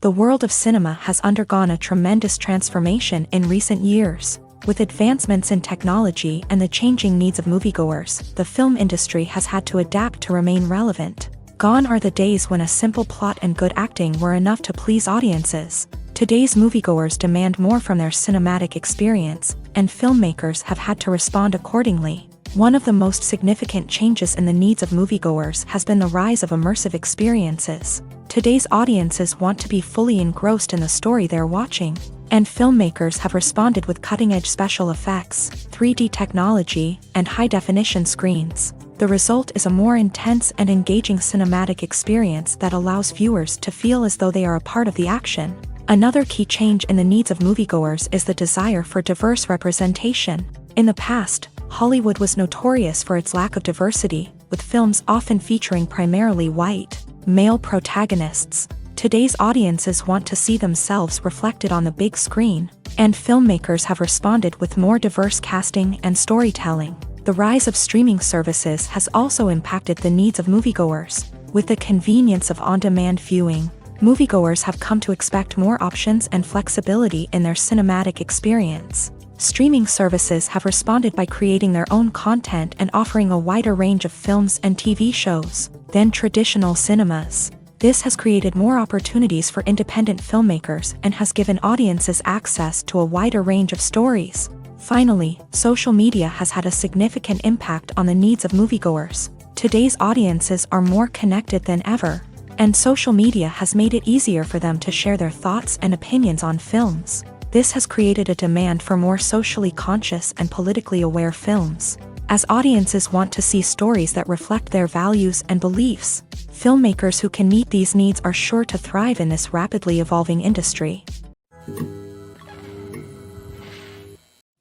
The world of cinema has undergone a tremendous transformation in recent years. With advancements in technology and the changing needs of moviegoers, the film industry has had to adapt to remain relevant. Gone are the days when a simple plot and good acting were enough to please audiences. Today's moviegoers demand more from their cinematic experience, and filmmakers have had to respond accordingly. One of the most significant changes in the needs of moviegoers has been the rise of immersive experiences. Today's audiences want to be fully engrossed in the story they're watching, and filmmakers have responded with cutting-edge special effects, 3D technology, and high-definition screens. The result is a more intense and engaging cinematic experience that allows viewers to feel as though they are a part of the action. Another key change in the needs of moviegoers is the desire for diverse representation. In the past, Hollywood was notorious for its lack of diversity, with films often featuring primarily white, male protagonists. Today's audiences want to see themselves reflected on the big screen, and filmmakers have responded with more diverse casting and storytelling. The rise of streaming services has also impacted the needs of moviegoers. With the convenience of on-demand viewing, moviegoers have come to expect more options and flexibility in their cinematic experience. Streaming services have responded by creating their own content and offering a wider range of films and TV shows than traditional cinemas. This has created more opportunities for independent filmmakers and has given audiences access to a wider range of stories. Finally, social media has had a significant impact on the needs of moviegoers. Today's audiences are more connected than ever, and social media has made it easier for them to share their thoughts and opinions on films. This has created a demand for more socially conscious and politically aware films. As audiences want to see stories that reflect their values and beliefs, filmmakers who can meet these needs are sure to thrive in this rapidly evolving industry.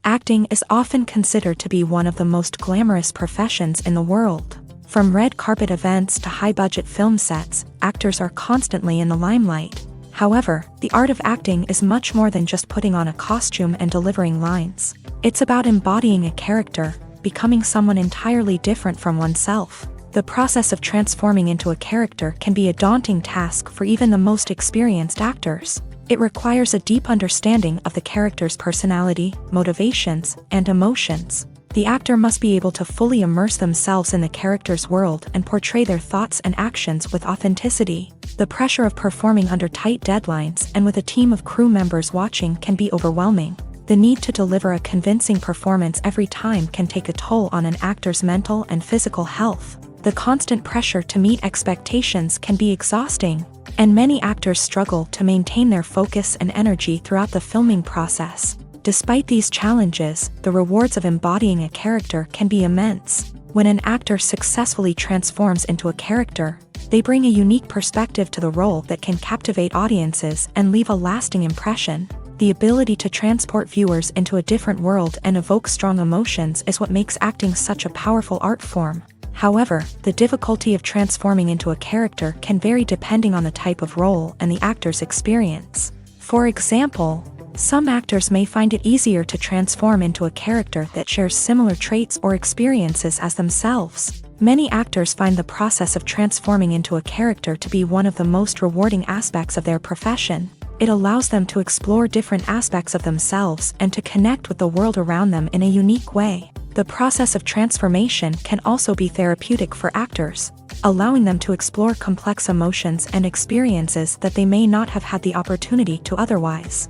Acting is often considered to be one of the most glamorous professions in the world. From red carpet events to high-budget film sets, actors are constantly in the limelight. However, the art of acting is much more than just putting on a costume and delivering lines. It's about embodying a character, becoming someone entirely different from oneself. The process of transforming into a character can be a daunting task for even the most experienced actors. It requires a deep understanding of the character's personality, motivations, and emotions. The actor must be able to fully immerse themselves in the character's world and portray their thoughts and actions with authenticity. The pressure of performing under tight deadlines and with a team of crew members watching can be overwhelming. The need to deliver a convincing performance every time can take a toll on an actor's mental and physical health. The constant pressure to meet expectations can be exhausting, and many actors struggle to maintain their focus and energy throughout the filming process. Despite these challenges, the rewards of embodying a character can be immense. When an actor successfully transforms into a character, They bring a unique perspective to the role that can captivate audiences and leave a lasting impression. The ability to transport viewers into a different world and evoke strong emotions is what makes acting such a powerful art form. However, the difficulty of transforming into a character can vary depending on the type of role and the actor's experience. For example, some actors may find it easier to transform into a character that shares similar traits or experiences as themselves. Many actors find the process of transforming into a character to be one of the most rewarding aspects of their profession. It allows them to explore different aspects of themselves and to connect with the world around them in a unique way. The process of transformation can also be therapeutic for actors, allowing them to explore complex emotions and experiences that they may not have had the opportunity to otherwise.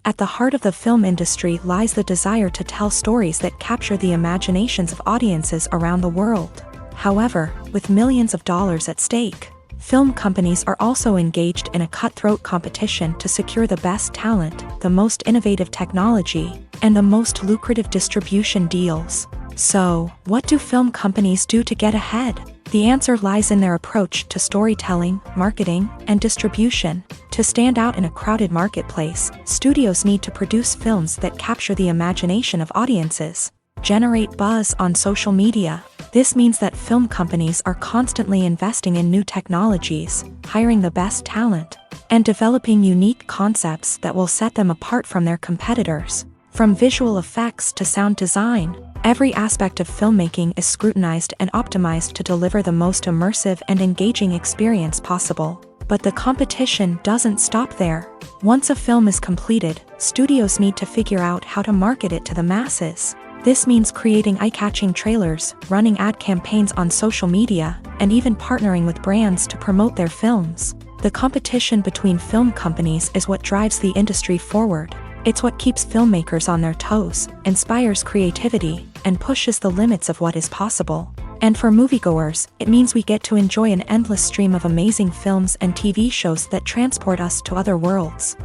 At the heart of the film industry lies the desire to tell stories that capture the imaginations of audiences around the world. However, with millions of dollars at stake, film companies are also engaged in a cutthroat competition to secure the best talent, the most innovative technology, and the most lucrative distribution deals. So, what do film companies do to get ahead? The answer lies in their approach to storytelling, marketing, and distribution. To stand out in a crowded marketplace, studios need to produce films that capture the imagination of audiences, generate buzz on social media. This means that film companies are constantly investing in new technologies, hiring the best talent, and developing unique concepts that will set them apart from their competitors. From visual effects to sound design, every aspect of filmmaking is scrutinized and optimized to deliver the most immersive and engaging experience possible. But the competition doesn't stop there. Once a film is completed, studios need to figure out how to market it to the masses. This means creating eye-catching trailers, running ad campaigns on social media, and even partnering with brands to promote their films. The competition between film companies is what drives the industry forward. It's what keeps filmmakers on their toes, inspires creativity, and pushes the limits of what is possible. And for moviegoers, it means we get to enjoy an endless stream of amazing films and TV shows that transport us to other worlds.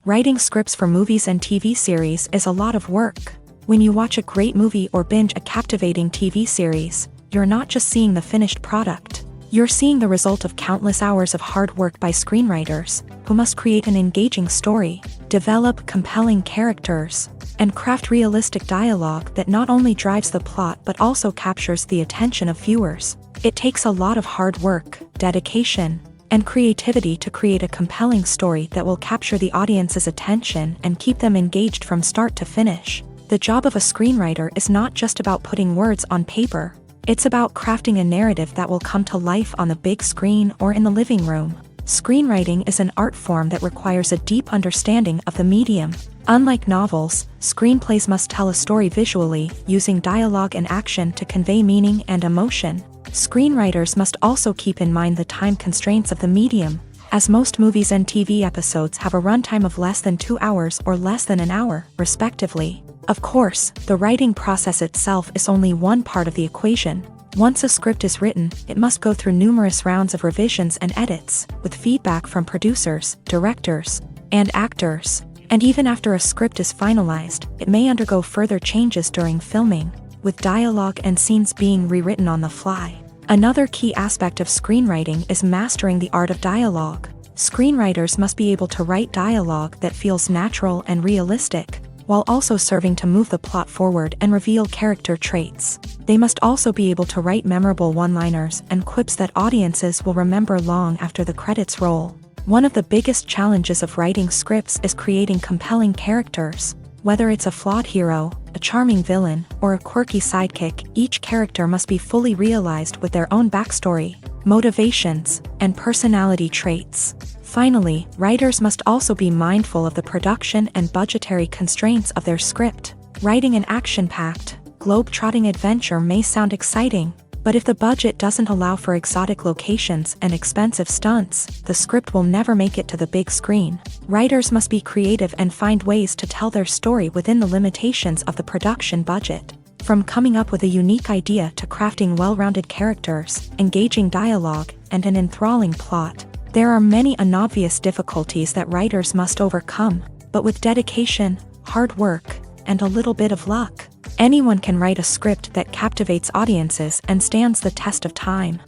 Writing scripts for movies and TV series is a lot of work. When you watch a great movie or binge a captivating TV series, you're not just seeing the finished product. You're seeing the result of countless hours of hard work by screenwriters, who must create an engaging story, develop compelling characters, and craft realistic dialogue that not only drives the plot but also captures the attention of viewers. It takes a lot of hard work, dedication, and creativity to create a compelling story that will capture the audience's attention and keep them engaged from start to finish. The job of a screenwriter is not just about putting words on paper. It's about crafting a narrative that will come to life on the big screen or in the living room. Screenwriting is an art form that requires a deep understanding of the medium. Unlike novels, screenplays must tell a story visually, using dialogue and action to convey meaning and emotion. Screenwriters must also keep in mind the time constraints of the medium, as most movies and TV episodes have a runtime of less than 2 hours or less than an hour, respectively. Of course, the writing process itself is only one part of the equation. Once a script is written, it must go through numerous rounds of revisions and edits, with feedback from producers, directors, and actors. And even after a script is finalized, it may undergo further changes during filming, with dialogue and scenes being rewritten on the fly. Another key aspect of screenwriting is mastering the art of dialogue. Screenwriters must be able to write dialogue that feels natural and realistic, while also serving to move the plot forward and reveal character traits. They must also be able to write memorable one-liners and quips that audiences will remember long after the credits roll. One of the biggest challenges of writing scripts is creating compelling characters. Whether it's a flawed hero, a charming villain, or a quirky sidekick, each character must be fully realized with their own backstory, motivations, and personality traits. Finally, writers must also be mindful of the production and budgetary constraints of their script. Writing an action-packed, globe-trotting adventure may sound exciting, but if the budget doesn't allow for exotic locations and expensive stunts, the script will never make it to the big screen. Writers must be creative and find ways to tell their story within the limitations of the production budget. From coming up with a unique idea to crafting well-rounded characters, engaging dialogue, and an enthralling plot, there are many unobvious difficulties that writers must overcome. But with dedication, hard work, and a little bit of luck. Anyone can write a script that captivates audiences and stands the test of time.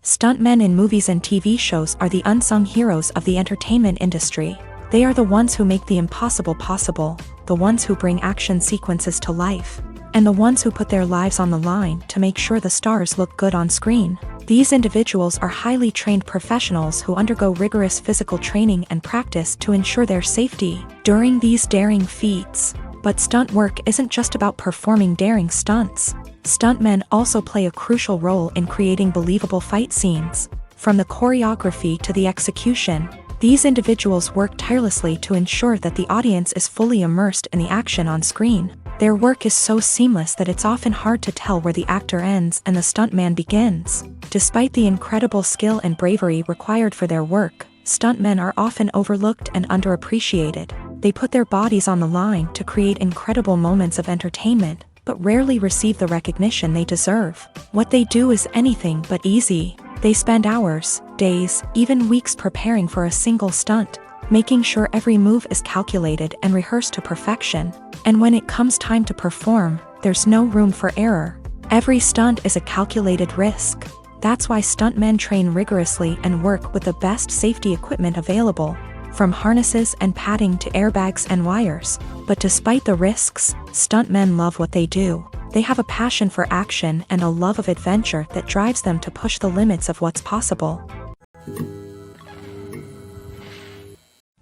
Stuntmen in movies and TV shows are the unsung heroes of the entertainment industry. They are the ones who make the impossible possible, the ones who bring action sequences to life, and the ones who put their lives on the line to make sure the stars look good on screen. These individuals are highly trained professionals who undergo rigorous physical training and practice to ensure their safety during these daring feats. But stunt work isn't just about performing daring stunts. Stuntmen also play a crucial role in creating believable fight scenes. From the choreography to the execution, these individuals work tirelessly to ensure that the audience is fully immersed in the action on screen. Their work is so seamless that it's often hard to tell where the actor ends and the stuntman begins. Despite the incredible skill and bravery required for their work, stuntmen are often overlooked and underappreciated. They put their bodies on the line to create incredible moments of entertainment, but rarely receive the recognition they deserve. What they do is anything but easy. They spend hours, days, even weeks preparing for a single stunt, making sure every move is calculated and rehearsed to perfection. And when it comes time to perform, there's no room for error. Every stunt is a calculated risk. That's why stuntmen train rigorously and work with the best safety equipment available, from harnesses and padding to airbags and wires. But despite the risks, stuntmen love what they do. They have a passion for action and a love of adventure that drives them to push the limits of what's possible.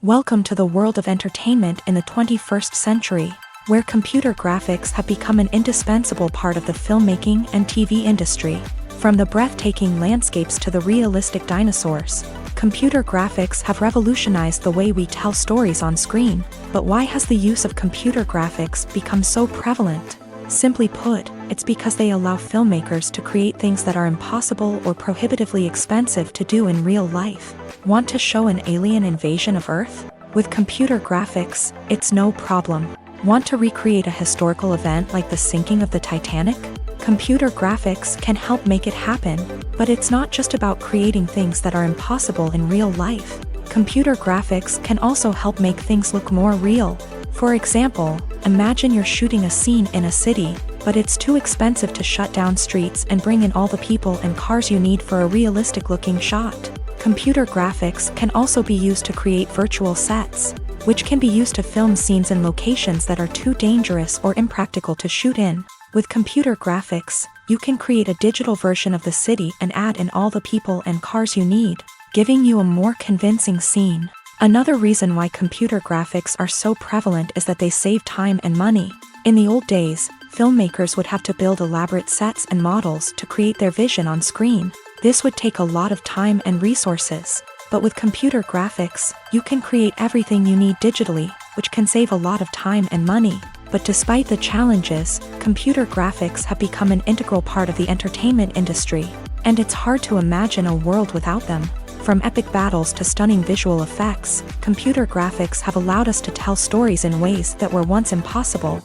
Welcome to the world of entertainment in the 21st century, where computer graphics have become an indispensable part of the filmmaking and TV industry. From the breathtaking landscapes to the realistic dinosaurs, computer graphics have revolutionized the way we tell stories on screen. But why has the use of computer graphics become so prevalent? Simply put, it's because they allow filmmakers to create things that are impossible or prohibitively expensive to do in real life. Want to show an alien invasion of Earth? With computer graphics, it's no problem. Want to recreate a historical event like the sinking of the Titanic? Computer graphics can help make it happen. But it's not just about creating things that are impossible in real life. Computer graphics can also help make things look more real. For example, imagine you're shooting a scene in a city, but it's too expensive to shut down streets and bring in all the people and cars you need for a realistic-looking shot. Computer graphics can also be used to create virtual sets, which can be used to film scenes in locations that are too dangerous or impractical to shoot in. With computer graphics, you can create a digital version of the city and add in all the people and cars you need, giving you a more convincing scene. Another reason why computer graphics are so prevalent is that they save time and money. In the old days, filmmakers would have to build elaborate sets and models to create their vision on screen. This would take a lot of time and resources. But with computer graphics, you can create everything you need digitally, which can save a lot of time and money. But despite the challenges, computer graphics have become an integral part of the entertainment industry, and it's hard to imagine a world without them. From epic battles to stunning visual effects, computer graphics have allowed us to tell stories in ways that were once impossible.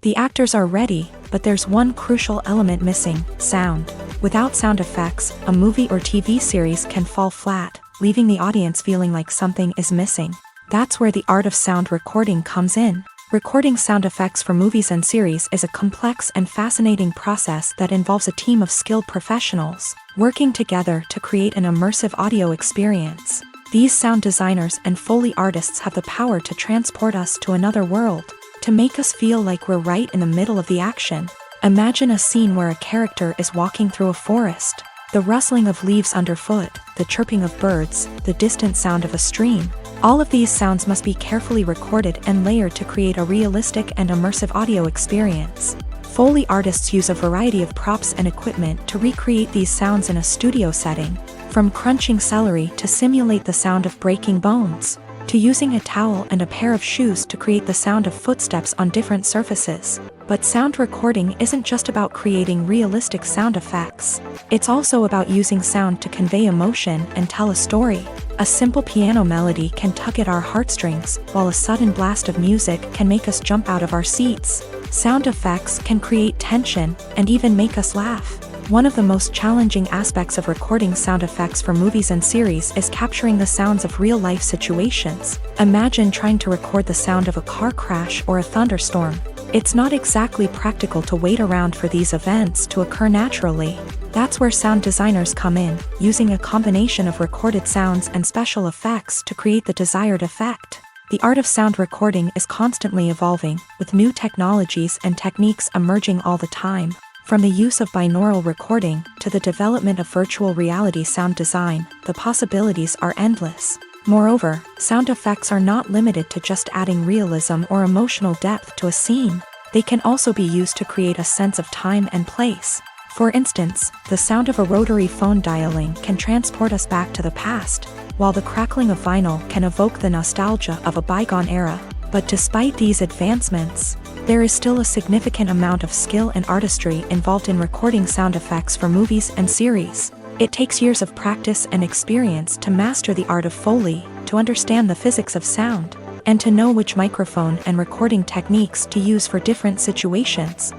The actors are ready, but there's one crucial element missing: sound. Without sound effects, a movie or TV series can fall flat, leaving the audience feeling like something is missing. That's where the art of sound recording comes in. Recording sound effects for movies and series is a complex and fascinating process that involves a team of skilled professionals working together to create an immersive audio experience. These sound designers and Foley artists have the power to transport us to another world, to make us feel like we're right in the middle of the action. Imagine a scene where a character is walking through a forest. The rustling of leaves underfoot, the chirping of birds, the distant sound of a stream. All of these sounds must be carefully recorded and layered to create a realistic and immersive audio experience. Foley artists use a variety of props and equipment to recreate these sounds in a studio setting, from crunching celery to simulate the sound of breaking bones, to using a towel and a pair of shoes to create the sound of footsteps on different surfaces. But sound recording isn't just about creating realistic sound effects. It's also about using sound to convey emotion and tell a story. A simple piano melody can tug at our heartstrings, while a sudden blast of music can make us jump out of our seats. Sound effects can create tension and even make us laugh. One of the most challenging aspects of recording sound effects for movies and series is capturing the sounds of real-life situations. Imagine trying to record the sound of a car crash or a thunderstorm. It's not exactly practical to wait around for these events to occur naturally. That's where sound designers come in, using a combination of recorded sounds and special effects to create the desired effect. The art of sound recording is constantly evolving, with new technologies and techniques emerging all the time. From the use of binaural recording to the development of virtual reality sound design, the possibilities are endless. Moreover, sound effects are not limited to just adding realism or emotional depth to a scene. They can also be used to create a sense of time and place. For instance, the sound of a rotary phone dialing can transport us back to the past, while the crackling of vinyl can evoke the nostalgia of a bygone era. But despite these advancements, there is still a significant amount of skill and artistry involved in recording sound effects for movies and series. It takes years of practice and experience to master the art of Foley, to understand the physics of sound, and to know which microphone and recording techniques to use for different situations.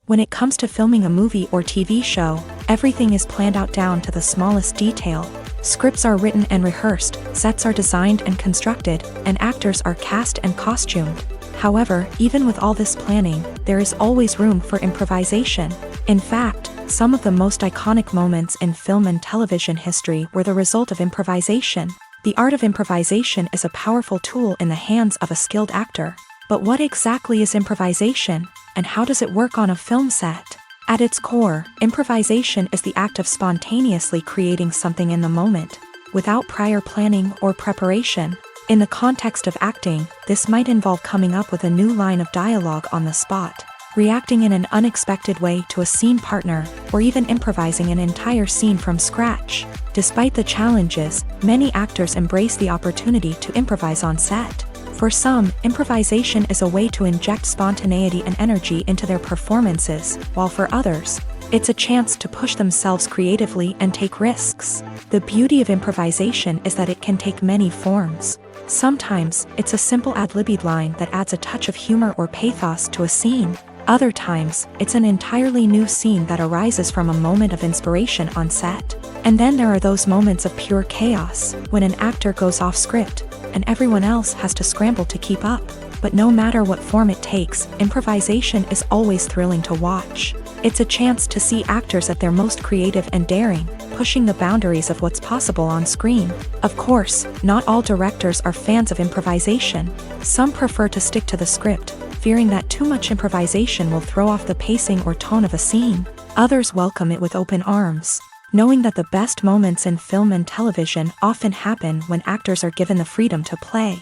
When it comes to filming a movie or TV show, everything is planned out down to the smallest detail. Scripts are written and rehearsed, sets are designed and constructed, and actors are cast and costumed. However, even with all this planning, there is always room for improvisation. In fact, some of the most iconic moments in film and television history were the result of improvisation. The art of improvisation is a powerful tool in the hands of a skilled actor. But what exactly is improvisation, and how does it work on a film set? At its core, improvisation is the act of spontaneously creating something in the moment, without prior planning or preparation. In the context of acting, this might involve coming up with a new line of dialogue on the spot, reacting in an unexpected way to a scene partner, or even improvising an entire scene from scratch. Despite the challenges, many actors embrace the opportunity to improvise on set. For some, improvisation is a way to inject spontaneity and energy into their performances, while for others, it's a chance to push themselves creatively and take risks. The beauty of improvisation is that it can take many forms. Sometimes, it's a simple ad-libbed line that adds a touch of humor or pathos to a scene. Other times, it's an entirely new scene that arises from a moment of inspiration on set. And then there are those moments of pure chaos, when an actor goes off script, and everyone else has to scramble to keep up. But no matter what form it takes, improvisation is always thrilling to watch. It's a chance to see actors at their most creative and daring, pushing the boundaries of what's possible on screen. Of course, not all directors are fans of improvisation. Some prefer to stick to the script, fearing that too much improvisation will throw off the pacing or tone of a scene. Others welcome it with open arms, knowing that the best moments in film and television often happen when actors are given the freedom to play.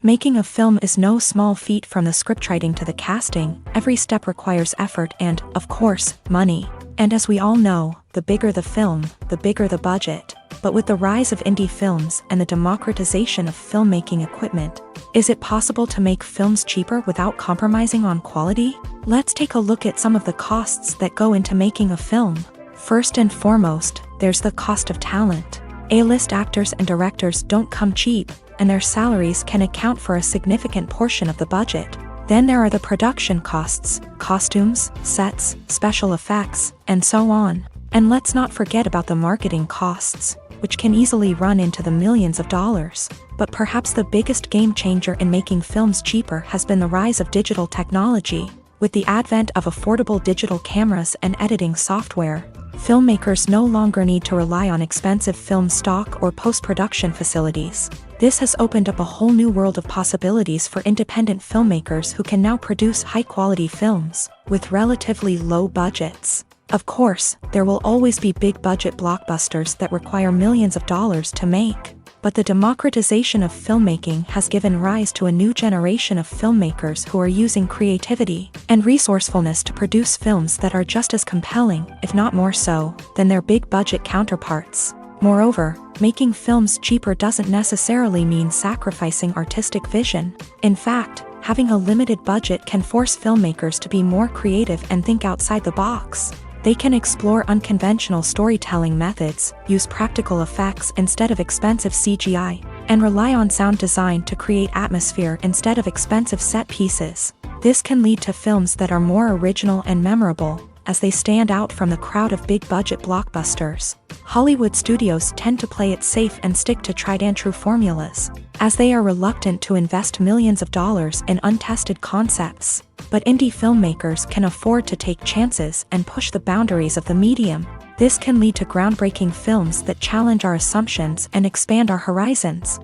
Making a film is no small feat. From the scriptwriting to the casting, every step requires effort and, of course, money. And as we all know, the bigger the film, the bigger the budget. But with the rise of indie films and the democratization of filmmaking equipment, is it possible to make films cheaper without compromising on quality? Let's take a look at some of the costs that go into making a film. First and foremost, there's the cost of talent. A-list actors and directors don't come cheap, and their salaries can account for a significant portion of the budget. Then there are the production costs, costumes, sets, special effects, and so on. And let's not forget about the marketing costs, which can easily run into the millions of dollars. But perhaps the biggest game changer in making films cheaper has been the rise of digital technology. With the advent of affordable digital cameras and editing software, filmmakers no longer need to rely on expensive film stock or post-production facilities. This has opened up a whole new world of possibilities for independent filmmakers who can now produce high-quality films with relatively low budgets. Of course, there will always be big-budget blockbusters that require millions of dollars to make. But the democratization of filmmaking has given rise to a new generation of filmmakers who are using creativity and resourcefulness to produce films that are just as compelling, if not more so, than their big-budget counterparts. Moreover, making films cheaper doesn't necessarily mean sacrificing artistic vision. In fact, having a limited budget can force filmmakers to be more creative and think outside the box. They can explore unconventional storytelling methods, use practical effects instead of expensive CGI, and rely on sound design to create atmosphere instead of expensive set pieces. This can lead to films that are more original and memorable, as they stand out from the crowd of big-budget blockbusters. Hollywood studios tend to play it safe and stick to tried-and-true formulas, as they are reluctant to invest millions of dollars in untested concepts. But indie filmmakers can afford to take chances and push the boundaries of the medium. This can lead to groundbreaking films that challenge our assumptions and expand our horizons.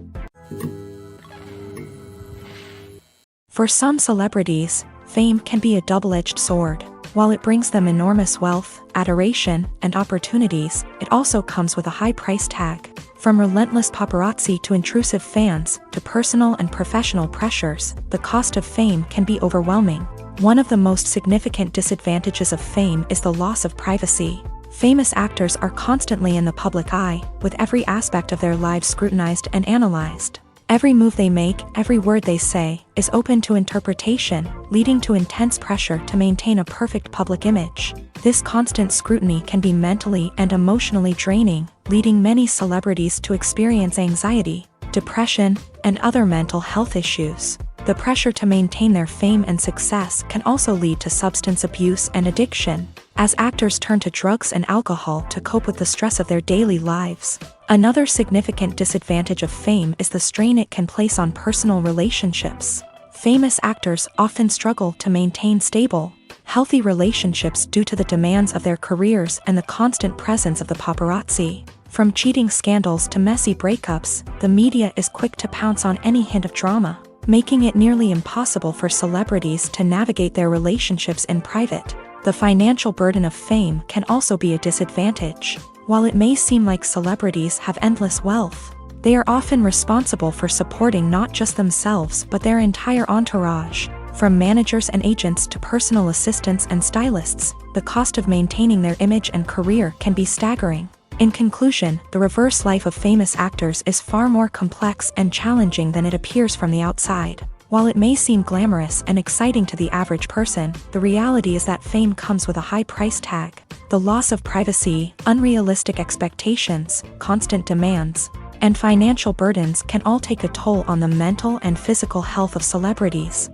For some celebrities, fame can be a double-edged sword. While it brings them enormous wealth, adoration, and opportunities, it also comes with a high price tag. From relentless paparazzi to intrusive fans, to personal and professional pressures, the cost of fame can be overwhelming. One of the most significant disadvantages of fame is the loss of privacy. Famous actors are constantly in the public eye, with every aspect of their lives scrutinized and analyzed. Every move they make, every word they say, is open to interpretation, leading to intense pressure to maintain a perfect public image. This constant scrutiny can be mentally and emotionally draining, leading many celebrities to experience anxiety, depression, and other mental health issues. The pressure to maintain their fame and success can also lead to substance abuse and addiction, as actors turn to drugs and alcohol to cope with the stress of their daily lives. Another significant disadvantage of fame is the strain it can place on personal relationships. Famous actors often struggle to maintain stable, healthy relationships due to the demands of their careers and the constant presence of the paparazzi. From cheating scandals to messy breakups, the media is quick to pounce on any hint of drama, making it nearly impossible for celebrities to navigate their relationships in private. The financial burden of fame can also be a disadvantage. While it may seem like celebrities have endless wealth, they are often responsible for supporting not just themselves but their entire entourage. From managers and agents to personal assistants and stylists, the cost of maintaining their image and career can be staggering. In conclusion, the reverse life of famous actors is far more complex and challenging than it appears from the outside. While it may seem glamorous and exciting to the average person, the reality is that fame comes with a high price tag. The loss of privacy, unrealistic expectations, constant demands, and financial burdens can all take a toll on the mental and physical health of celebrities.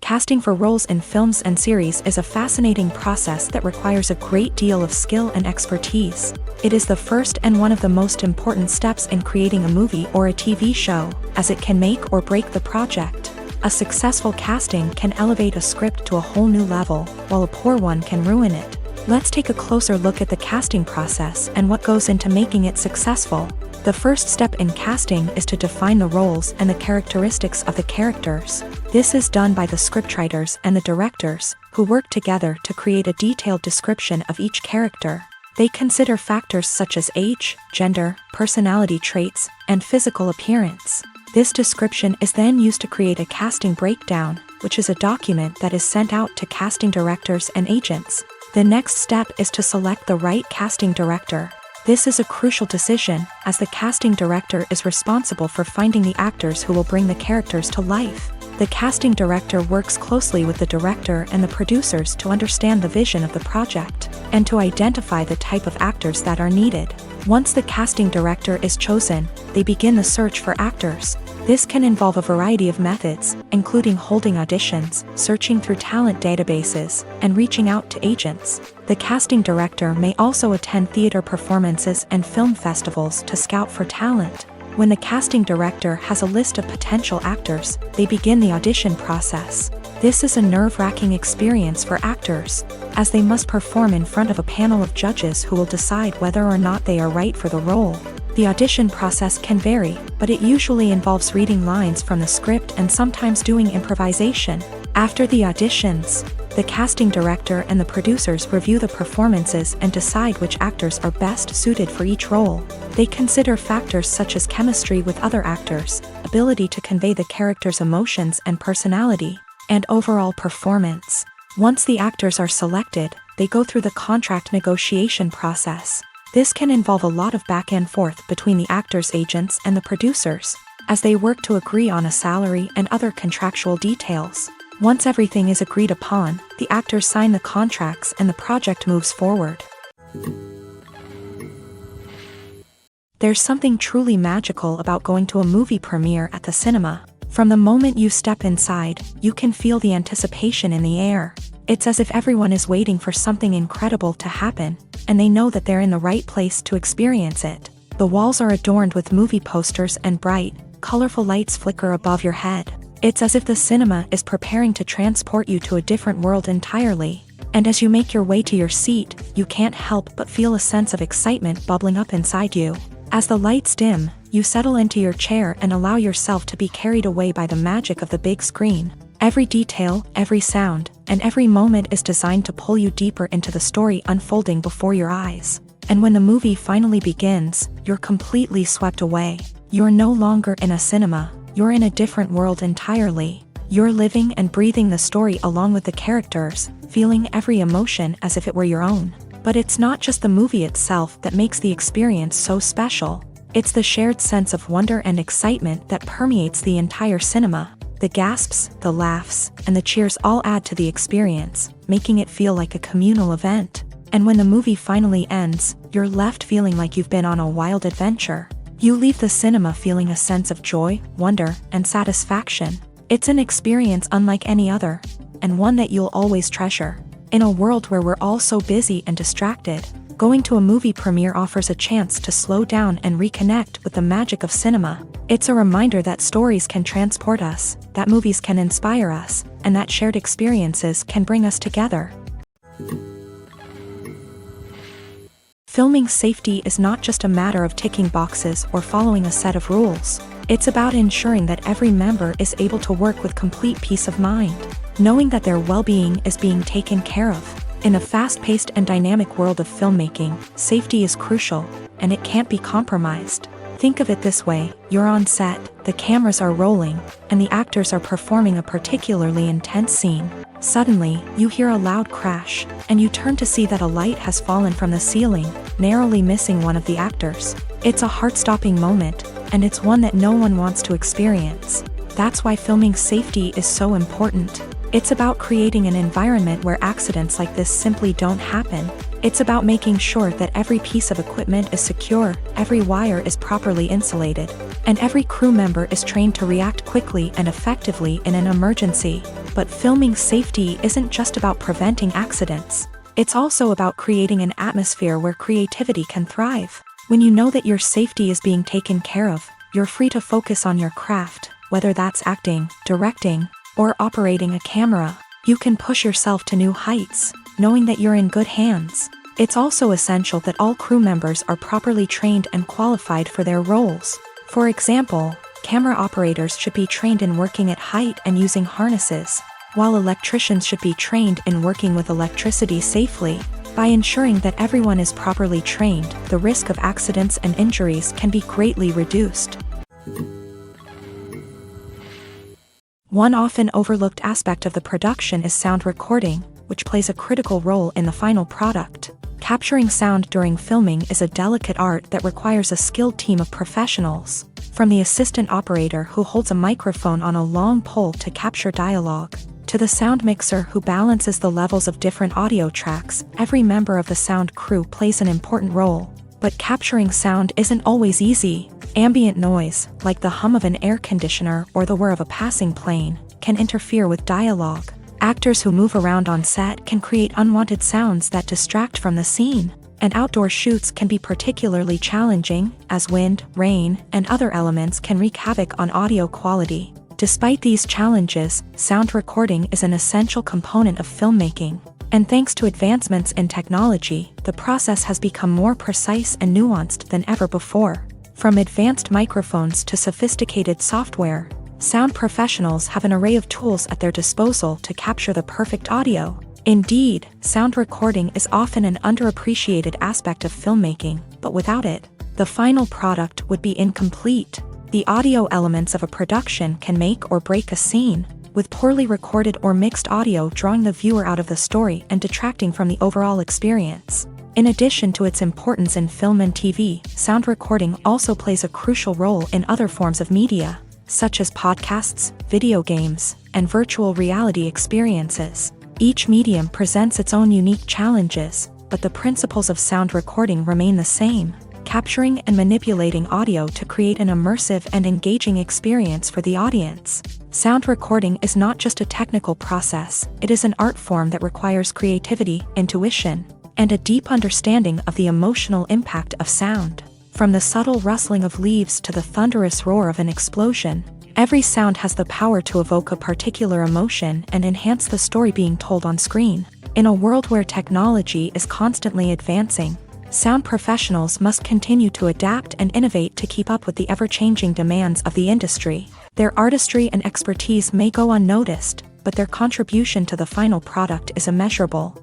Casting for roles in films and series is a fascinating process that requires a great deal of skill and expertise. It is the first and one of the most important steps in creating a movie or a TV show, as it can make or break the project. A successful casting can elevate a script to a whole new level, while a poor one can ruin it. Let's take a closer look at the casting process and what goes into making it successful. The first step in casting is to define the roles and the characteristics of the characters. This is done by the scriptwriters and the directors, who work together to create a detailed description of each character. They consider factors such as age, gender, personality traits, and physical appearance. This description is then used to create a casting breakdown, which is a document that is sent out to casting directors and agents. The next step is to select the right casting director. This is a crucial decision, as the casting director is responsible for finding the actors who will bring the characters to life. The casting director works closely with the director and the producers to understand the vision of the project, and to identify the type of actors that are needed. Once the casting director is chosen, they begin the search for actors. This can involve a variety of methods, including holding auditions, searching through talent databases, and reaching out to agents. The casting director may also attend theater performances and film festivals to scout for talent. When the casting director has a list of potential actors, they begin the audition process. This is a nerve-wracking experience for actors, as they must perform in front of a panel of judges who will decide whether or not they are right for the role. The audition process can vary, but it usually involves reading lines from the script and sometimes doing improvisation. After the auditions, the casting director and the producers review the performances and decide which actors are best suited for each role. They consider factors such as chemistry with other actors, ability to convey the character's emotions and personality, and overall performance. Once the actors are selected, they go through the contract negotiation process. This can involve a lot of back and forth between the actors' agents and the producers, as they work to agree on a salary and other contractual details. Once everything is agreed upon, the actors sign the contracts and the project moves forward. There's something truly magical about going to a movie premiere at the cinema. From the moment you step inside, you can feel the anticipation in the air. It's as if everyone is waiting for something incredible to happen, and they know that they're in the right place to experience it. The walls are adorned with movie posters and bright, colorful lights flicker above your head. It's as if the cinema is preparing to transport you to a different world entirely. And as you make your way to your seat, you can't help but feel a sense of excitement bubbling up inside you. As the lights dim, you settle into your chair and allow yourself to be carried away by the magic of the big screen. Every detail, every sound, and every moment is designed to pull you deeper into the story unfolding before your eyes. And when the movie finally begins, you're completely swept away. You're no longer in a cinema, you're in a different world entirely. You're living and breathing the story along with the characters, feeling every emotion as if it were your own. But it's not just the movie itself that makes the experience so special. It's the shared sense of wonder and excitement that permeates the entire cinema. The gasps, the laughs, and the cheers all add to the experience, making it feel like a communal event. And when the movie finally ends, you're left feeling like you've been on a wild adventure. You leave the cinema feeling a sense of joy, wonder, and satisfaction. It's an experience unlike any other, and one that you'll always treasure. In a world where we're all so busy and distracted, going to a movie premiere offers a chance to slow down and reconnect with the magic of cinema. It's a reminder that stories can transport us, that movies can inspire us, and that shared experiences can bring us together. Filming safety is not just a matter of ticking boxes or following a set of rules. It's about ensuring that every member is able to work with complete peace of mind, knowing that their well-being is being taken care of. In a fast-paced and dynamic world of filmmaking, safety is crucial, and it can't be compromised. Think of it this way: you're on set, the cameras are rolling, and the actors are performing a particularly intense scene. Suddenly, you hear a loud crash, and you turn to see that a light has fallen from the ceiling, narrowly missing one of the actors. It's a heart-stopping moment, and it's one that no one wants to experience. That's why filming safety is so important. It's about creating an environment where accidents like this simply don't happen. It's about making sure that every piece of equipment is secure, every wire is properly insulated, and every crew member is trained to react quickly and effectively in an emergency. But filming safety isn't just about preventing accidents. It's also about creating an atmosphere where creativity can thrive. When you know that your safety is being taken care of, you're free to focus on your craft, whether that's acting, directing, or operating a camera. You can push yourself to new heights, knowing that you're in good hands. It's also essential that all crew members are properly trained and qualified for their roles. For example, camera operators should be trained in working at height and using harnesses, while electricians should be trained in working with electricity safely. By ensuring that everyone is properly trained, the risk of accidents and injuries can be greatly reduced. One often overlooked aspect of the production is sound recording, which plays a critical role in the final product. Capturing sound during filming is a delicate art that requires a skilled team of professionals. From the assistant operator who holds a microphone on a long pole to capture dialogue, to the sound mixer who balances the levels of different audio tracks, every member of the sound crew plays an important role. But capturing sound isn't always easy. Ambient noise, like the hum of an air conditioner or the whir of a passing plane, can interfere with dialogue. Actors who move around on set can create unwanted sounds that distract from the scene. And outdoor shoots can be particularly challenging, as wind, rain, and other elements can wreak havoc on audio quality. Despite these challenges, sound recording is an essential component of filmmaking. And thanks to advancements in technology, the process has become more precise and nuanced than ever before. From advanced microphones to sophisticated software, sound professionals have an array of tools at their disposal to capture the perfect audio. Indeed, sound recording is often an underappreciated aspect of filmmaking, but without it, the final product would be incomplete. The audio elements of a production can make or break a scene, with poorly recorded or mixed audio drawing the viewer out of the story and detracting from the overall experience. In addition to its importance in film and TV, sound recording also plays a crucial role in other forms of media, such as podcasts, video games, and virtual reality experiences. Each medium presents its own unique challenges, but the principles of sound recording remain the same. capturing and manipulating audio to create an immersive and engaging experience for the audience. Sound recording is not just a technical process, it is an art form that requires creativity, intuition, and a deep understanding of the emotional impact of sound. From the subtle rustling of leaves to the thunderous roar of an explosion, every sound has the power to evoke a particular emotion and enhance the story being told on screen. In a world where technology is constantly advancing, sound professionals must continue to adapt and innovate to keep up with the ever-changing demands of the industry. Their artistry and expertise may go unnoticed, but their contribution to the final product is immeasurable.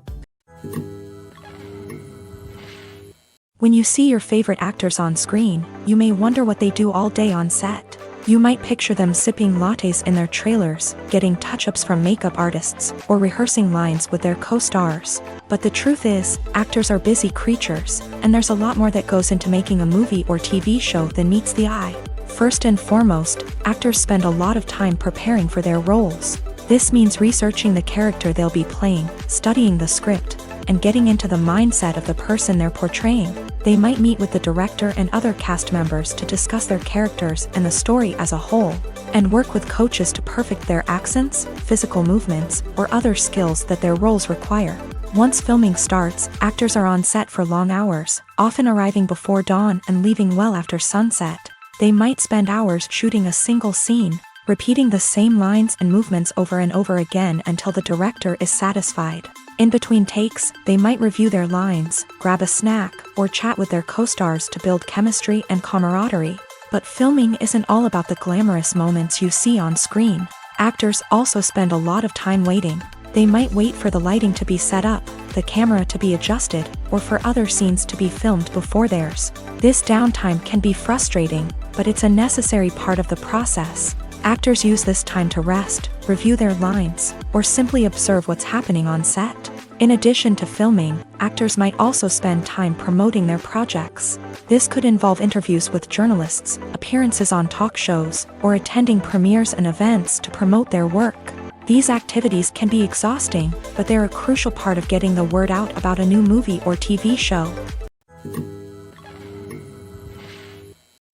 When you see your favorite actors on screen, you may wonder what they do all day on set. You might picture them sipping lattes in their trailers, getting touch-ups from makeup artists, or rehearsing lines with their co-stars. But the truth is, actors are busy creatures, and there's a lot more that goes into making a movie or TV show than meets the eye. First and foremost, actors spend a lot of time preparing for their roles. This means researching the character they'll be playing, studying the script, and getting into the mindset of the person they're portraying. They might meet with the director and other cast members to discuss their characters and the story as a whole, and work with coaches to perfect their accents, physical movements, or other skills that their roles require. Once filming starts, actors are on set for long hours, often arriving before dawn and leaving well after sunset. They might spend hours shooting a single scene, repeating the same lines and movements over and over again until the director is satisfied. In between takes, they might review their lines, grab a snack, or chat with their co-stars to build chemistry and camaraderie. But filming isn't all about the glamorous moments you see on screen. Actors also spend a lot of time waiting. They might wait for the lighting to be set up, the camera to be adjusted, or for other scenes to be filmed before theirs. This downtime can be frustrating, but it's a necessary part of the process. Actors use this time to rest, review their lines, or simply observe what's happening on set. In addition to filming, actors might also spend time promoting their projects. This could involve interviews with journalists, appearances on talk shows, or attending premieres and events to promote their work. These activities can be exhausting, but they're a crucial part of getting the word out about a new movie or TV show.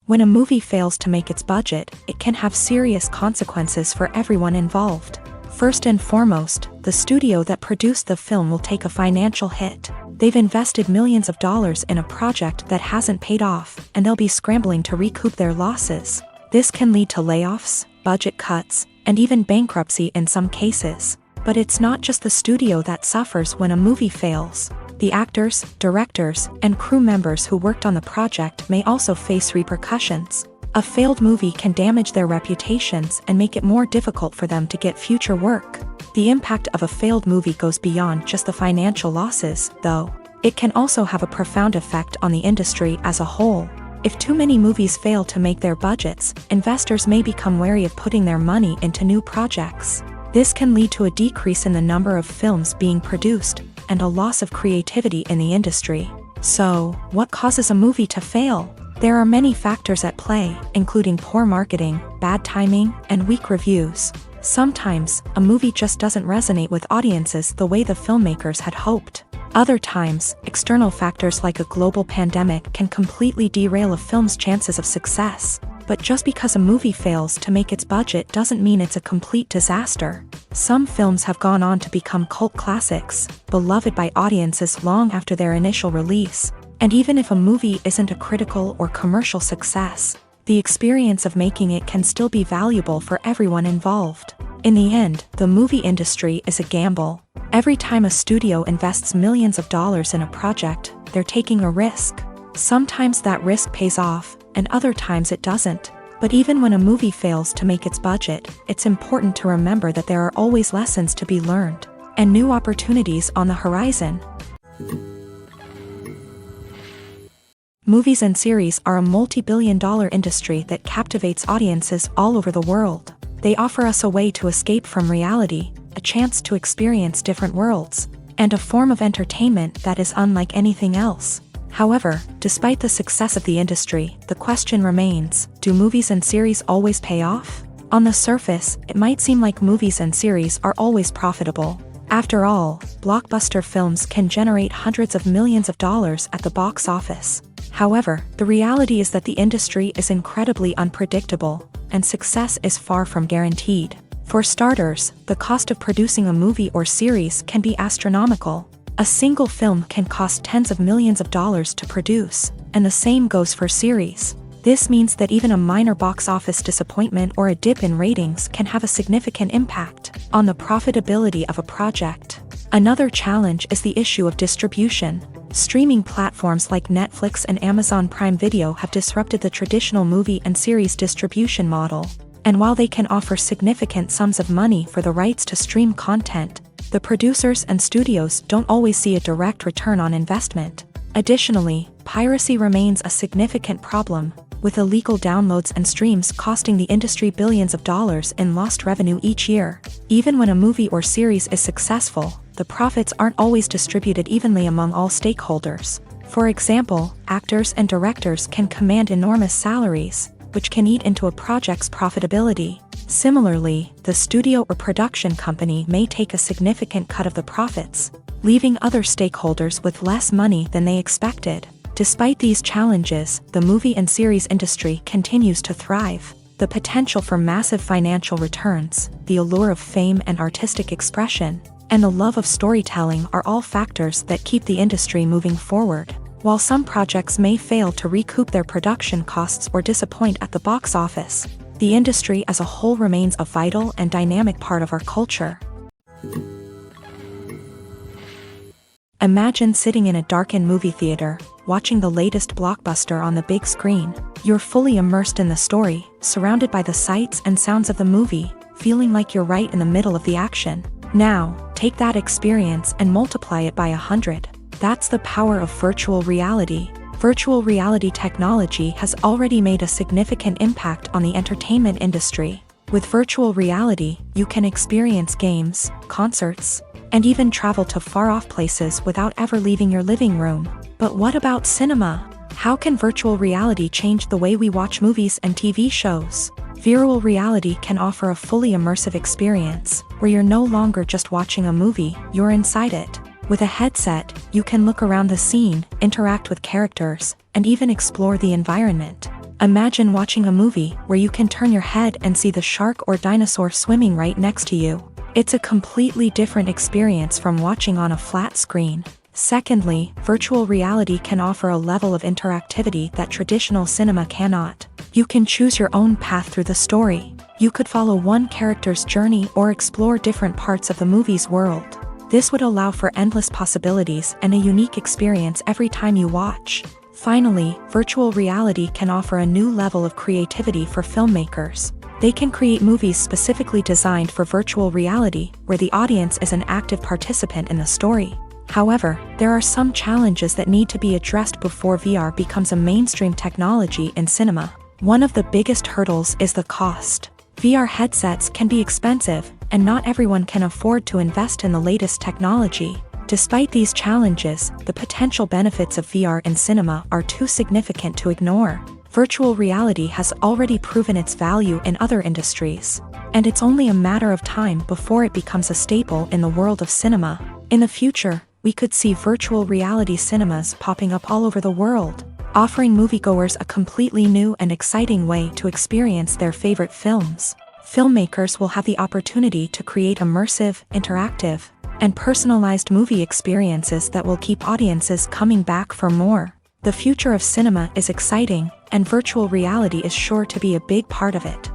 When a movie fails to make its budget, it can have serious consequences for everyone involved. First and foremost, the studio that produced the film will take a financial hit. They've invested millions of dollars in a project that hasn't paid off, and they'll be scrambling to recoup their losses. This can lead to layoffs, budget cuts, and even bankruptcy in some cases. But it's not just the studio that suffers when a movie fails. The actors, directors, and crew members who worked on the project may also face repercussions. A failed movie can damage their reputations and make it more difficult for them to get future work. The impact of a failed movie goes beyond just the financial losses, though. It can also have a profound effect on the industry as a whole. If too many movies fail to make their budgets, investors may become wary of putting their money into new projects. This can lead to a decrease in the number of films being produced, and a loss of creativity in the industry. So, what causes a movie to fail? There are many factors at play, including poor marketing, bad timing, and weak reviews. Sometimes, a movie just doesn't resonate with audiences the way the filmmakers had hoped. Other times, external factors like a global pandemic can completely derail a film's chances of success. But just because a movie fails to make its budget doesn't mean it's a complete disaster. Some films have gone on to become cult classics, beloved by audiences long after their initial release. And even if a movie isn't a critical or commercial success, the experience of making it can still be valuable for everyone involved. In the end, the movie industry is a gamble. Every time a studio invests millions of dollars in a project, they're taking a risk. Sometimes that risk pays off, and other times it doesn't. But even when a movie fails to make its budget, it's important to remember that there are always lessons to be learned, and new opportunities on the horizon. Movies and series are a multi-billion-dollar industry that captivates audiences all over the world. They offer us a way to escape from reality, a chance to experience different worlds, and a form of entertainment that is unlike anything else. However, despite the success of the industry, the question remains, do movies and series always pay off? On the surface, it might seem like movies and series are always profitable. After all, blockbuster films can generate hundreds of millions of dollars at the box office. However, the reality is that the industry is incredibly unpredictable, and success is far from guaranteed. For starters, the cost of producing a movie or series can be astronomical. A single film can cost tens of millions of dollars to produce, and the same goes for series. This means that even a minor box office disappointment or a dip in ratings can have a significant impact on the profitability of a project. Another challenge is the issue of distribution. Streaming platforms like Netflix and Amazon Prime Video have disrupted the traditional movie and series distribution model. And while they can offer significant sums of money for the rights to stream content, the producers and studios don't always see a direct return on investment. Additionally, piracy remains a significant problem, with illegal downloads and streams costing the industry billions of dollars in lost revenue each year. Even when a movie or series is successful, the profits aren't always distributed evenly among all stakeholders. For example, actors and directors can command enormous salaries, which can eat into a project's profitability. Similarly, the studio or production company may take a significant cut of the profits, leaving other stakeholders with less money than they expected. Despite these challenges, the movie and series industry continues to thrive. The potential for massive financial returns, the allure of fame and artistic expression, and the love of storytelling are all factors that keep the industry moving forward. While some projects may fail to recoup their production costs or disappoint at the box office, the industry as a whole remains a vital and dynamic part of our culture. Imagine sitting in a darkened movie theater, watching the latest blockbuster on the big screen. You're fully immersed in the story, surrounded by the sights and sounds of the movie, feeling like you're right in the middle of the action. Now, take that experience and multiply it by 100. That's the power of virtual reality. Virtual reality technology has already made a significant impact on the entertainment industry. With virtual reality, you can experience games, concerts, and even travel to far-off places without ever leaving your living room. But what about cinema? How can virtual reality change the way we watch movies and TV shows? Virtual reality can offer a fully immersive experience, where you're no longer just watching a movie, you're inside it. With a headset, you can look around the scene, interact with characters, and even explore the environment. Imagine watching a movie where you can turn your head and see the shark or dinosaur swimming right next to you. It's a completely different experience from watching on a flat screen. Secondly, virtual reality can offer a level of interactivity that traditional cinema cannot. You can choose your own path through the story. You could follow one character's journey or explore different parts of the movie's world. This would allow for endless possibilities and a unique experience every time you watch. Finally, virtual reality can offer a new level of creativity for filmmakers. They can create movies specifically designed for virtual reality, where the audience is an active participant in the story. However, there are some challenges that need to be addressed before VR becomes a mainstream technology in cinema. One of the biggest hurdles is the cost. VR headsets can be expensive, and not everyone can afford to invest in the latest technology. Despite these challenges, the potential benefits of VR in cinema are too significant to ignore. Virtual reality has already proven its value in other industries, and it's only a matter of time before it becomes a staple in the world of cinema. In the future, we could see virtual reality cinemas popping up all over the world, offering moviegoers a completely new and exciting way to experience their favorite films. Filmmakers will have the opportunity to create immersive, interactive, and personalized movie experiences that will keep audiences coming back for more. The future of cinema is exciting, and virtual reality is sure to be a big part of it.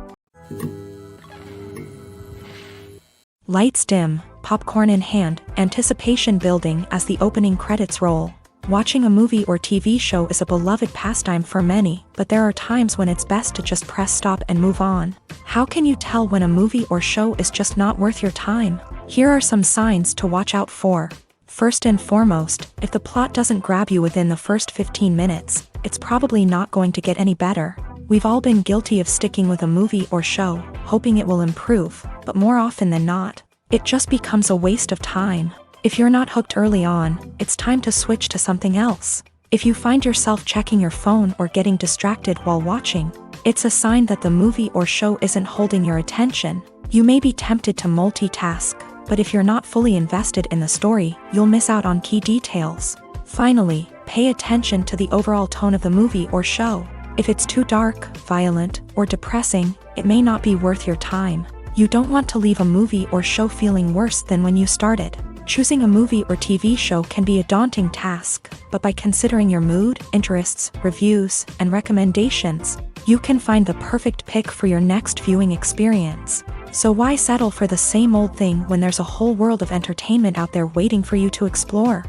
Lights dim, popcorn in hand, anticipation building as the opening credits roll. Watching a movie or TV show is a beloved pastime for many, but there are times when it's best to just press stop and move on. How can you tell when a movie or show is just not worth your time? Here are some signs to watch out for. First and foremost, if the plot doesn't grab you within the first 15 minutes, it's probably not going to get any better. We've all been guilty of sticking with a movie or show, hoping it will improve, but more often than not, it just becomes a waste of time. If you're not hooked early on, it's time to switch to something else. If you find yourself checking your phone or getting distracted while watching, it's a sign that the movie or show isn't holding your attention. You may be tempted to multitask, but if you're not fully invested in the story, you'll miss out on key details. Finally, Pay attention to the overall tone of the movie or show. If it's too dark, violent, or depressing, it may not be worth your time. You don't want to leave a movie or show feeling worse than when you started. Choosing a movie or TV show can be a daunting task, but by considering your mood, interests, reviews, and recommendations, you can find the perfect pick for your next viewing experience. So why settle for the same old thing when there's a whole world of entertainment out there waiting for you to explore?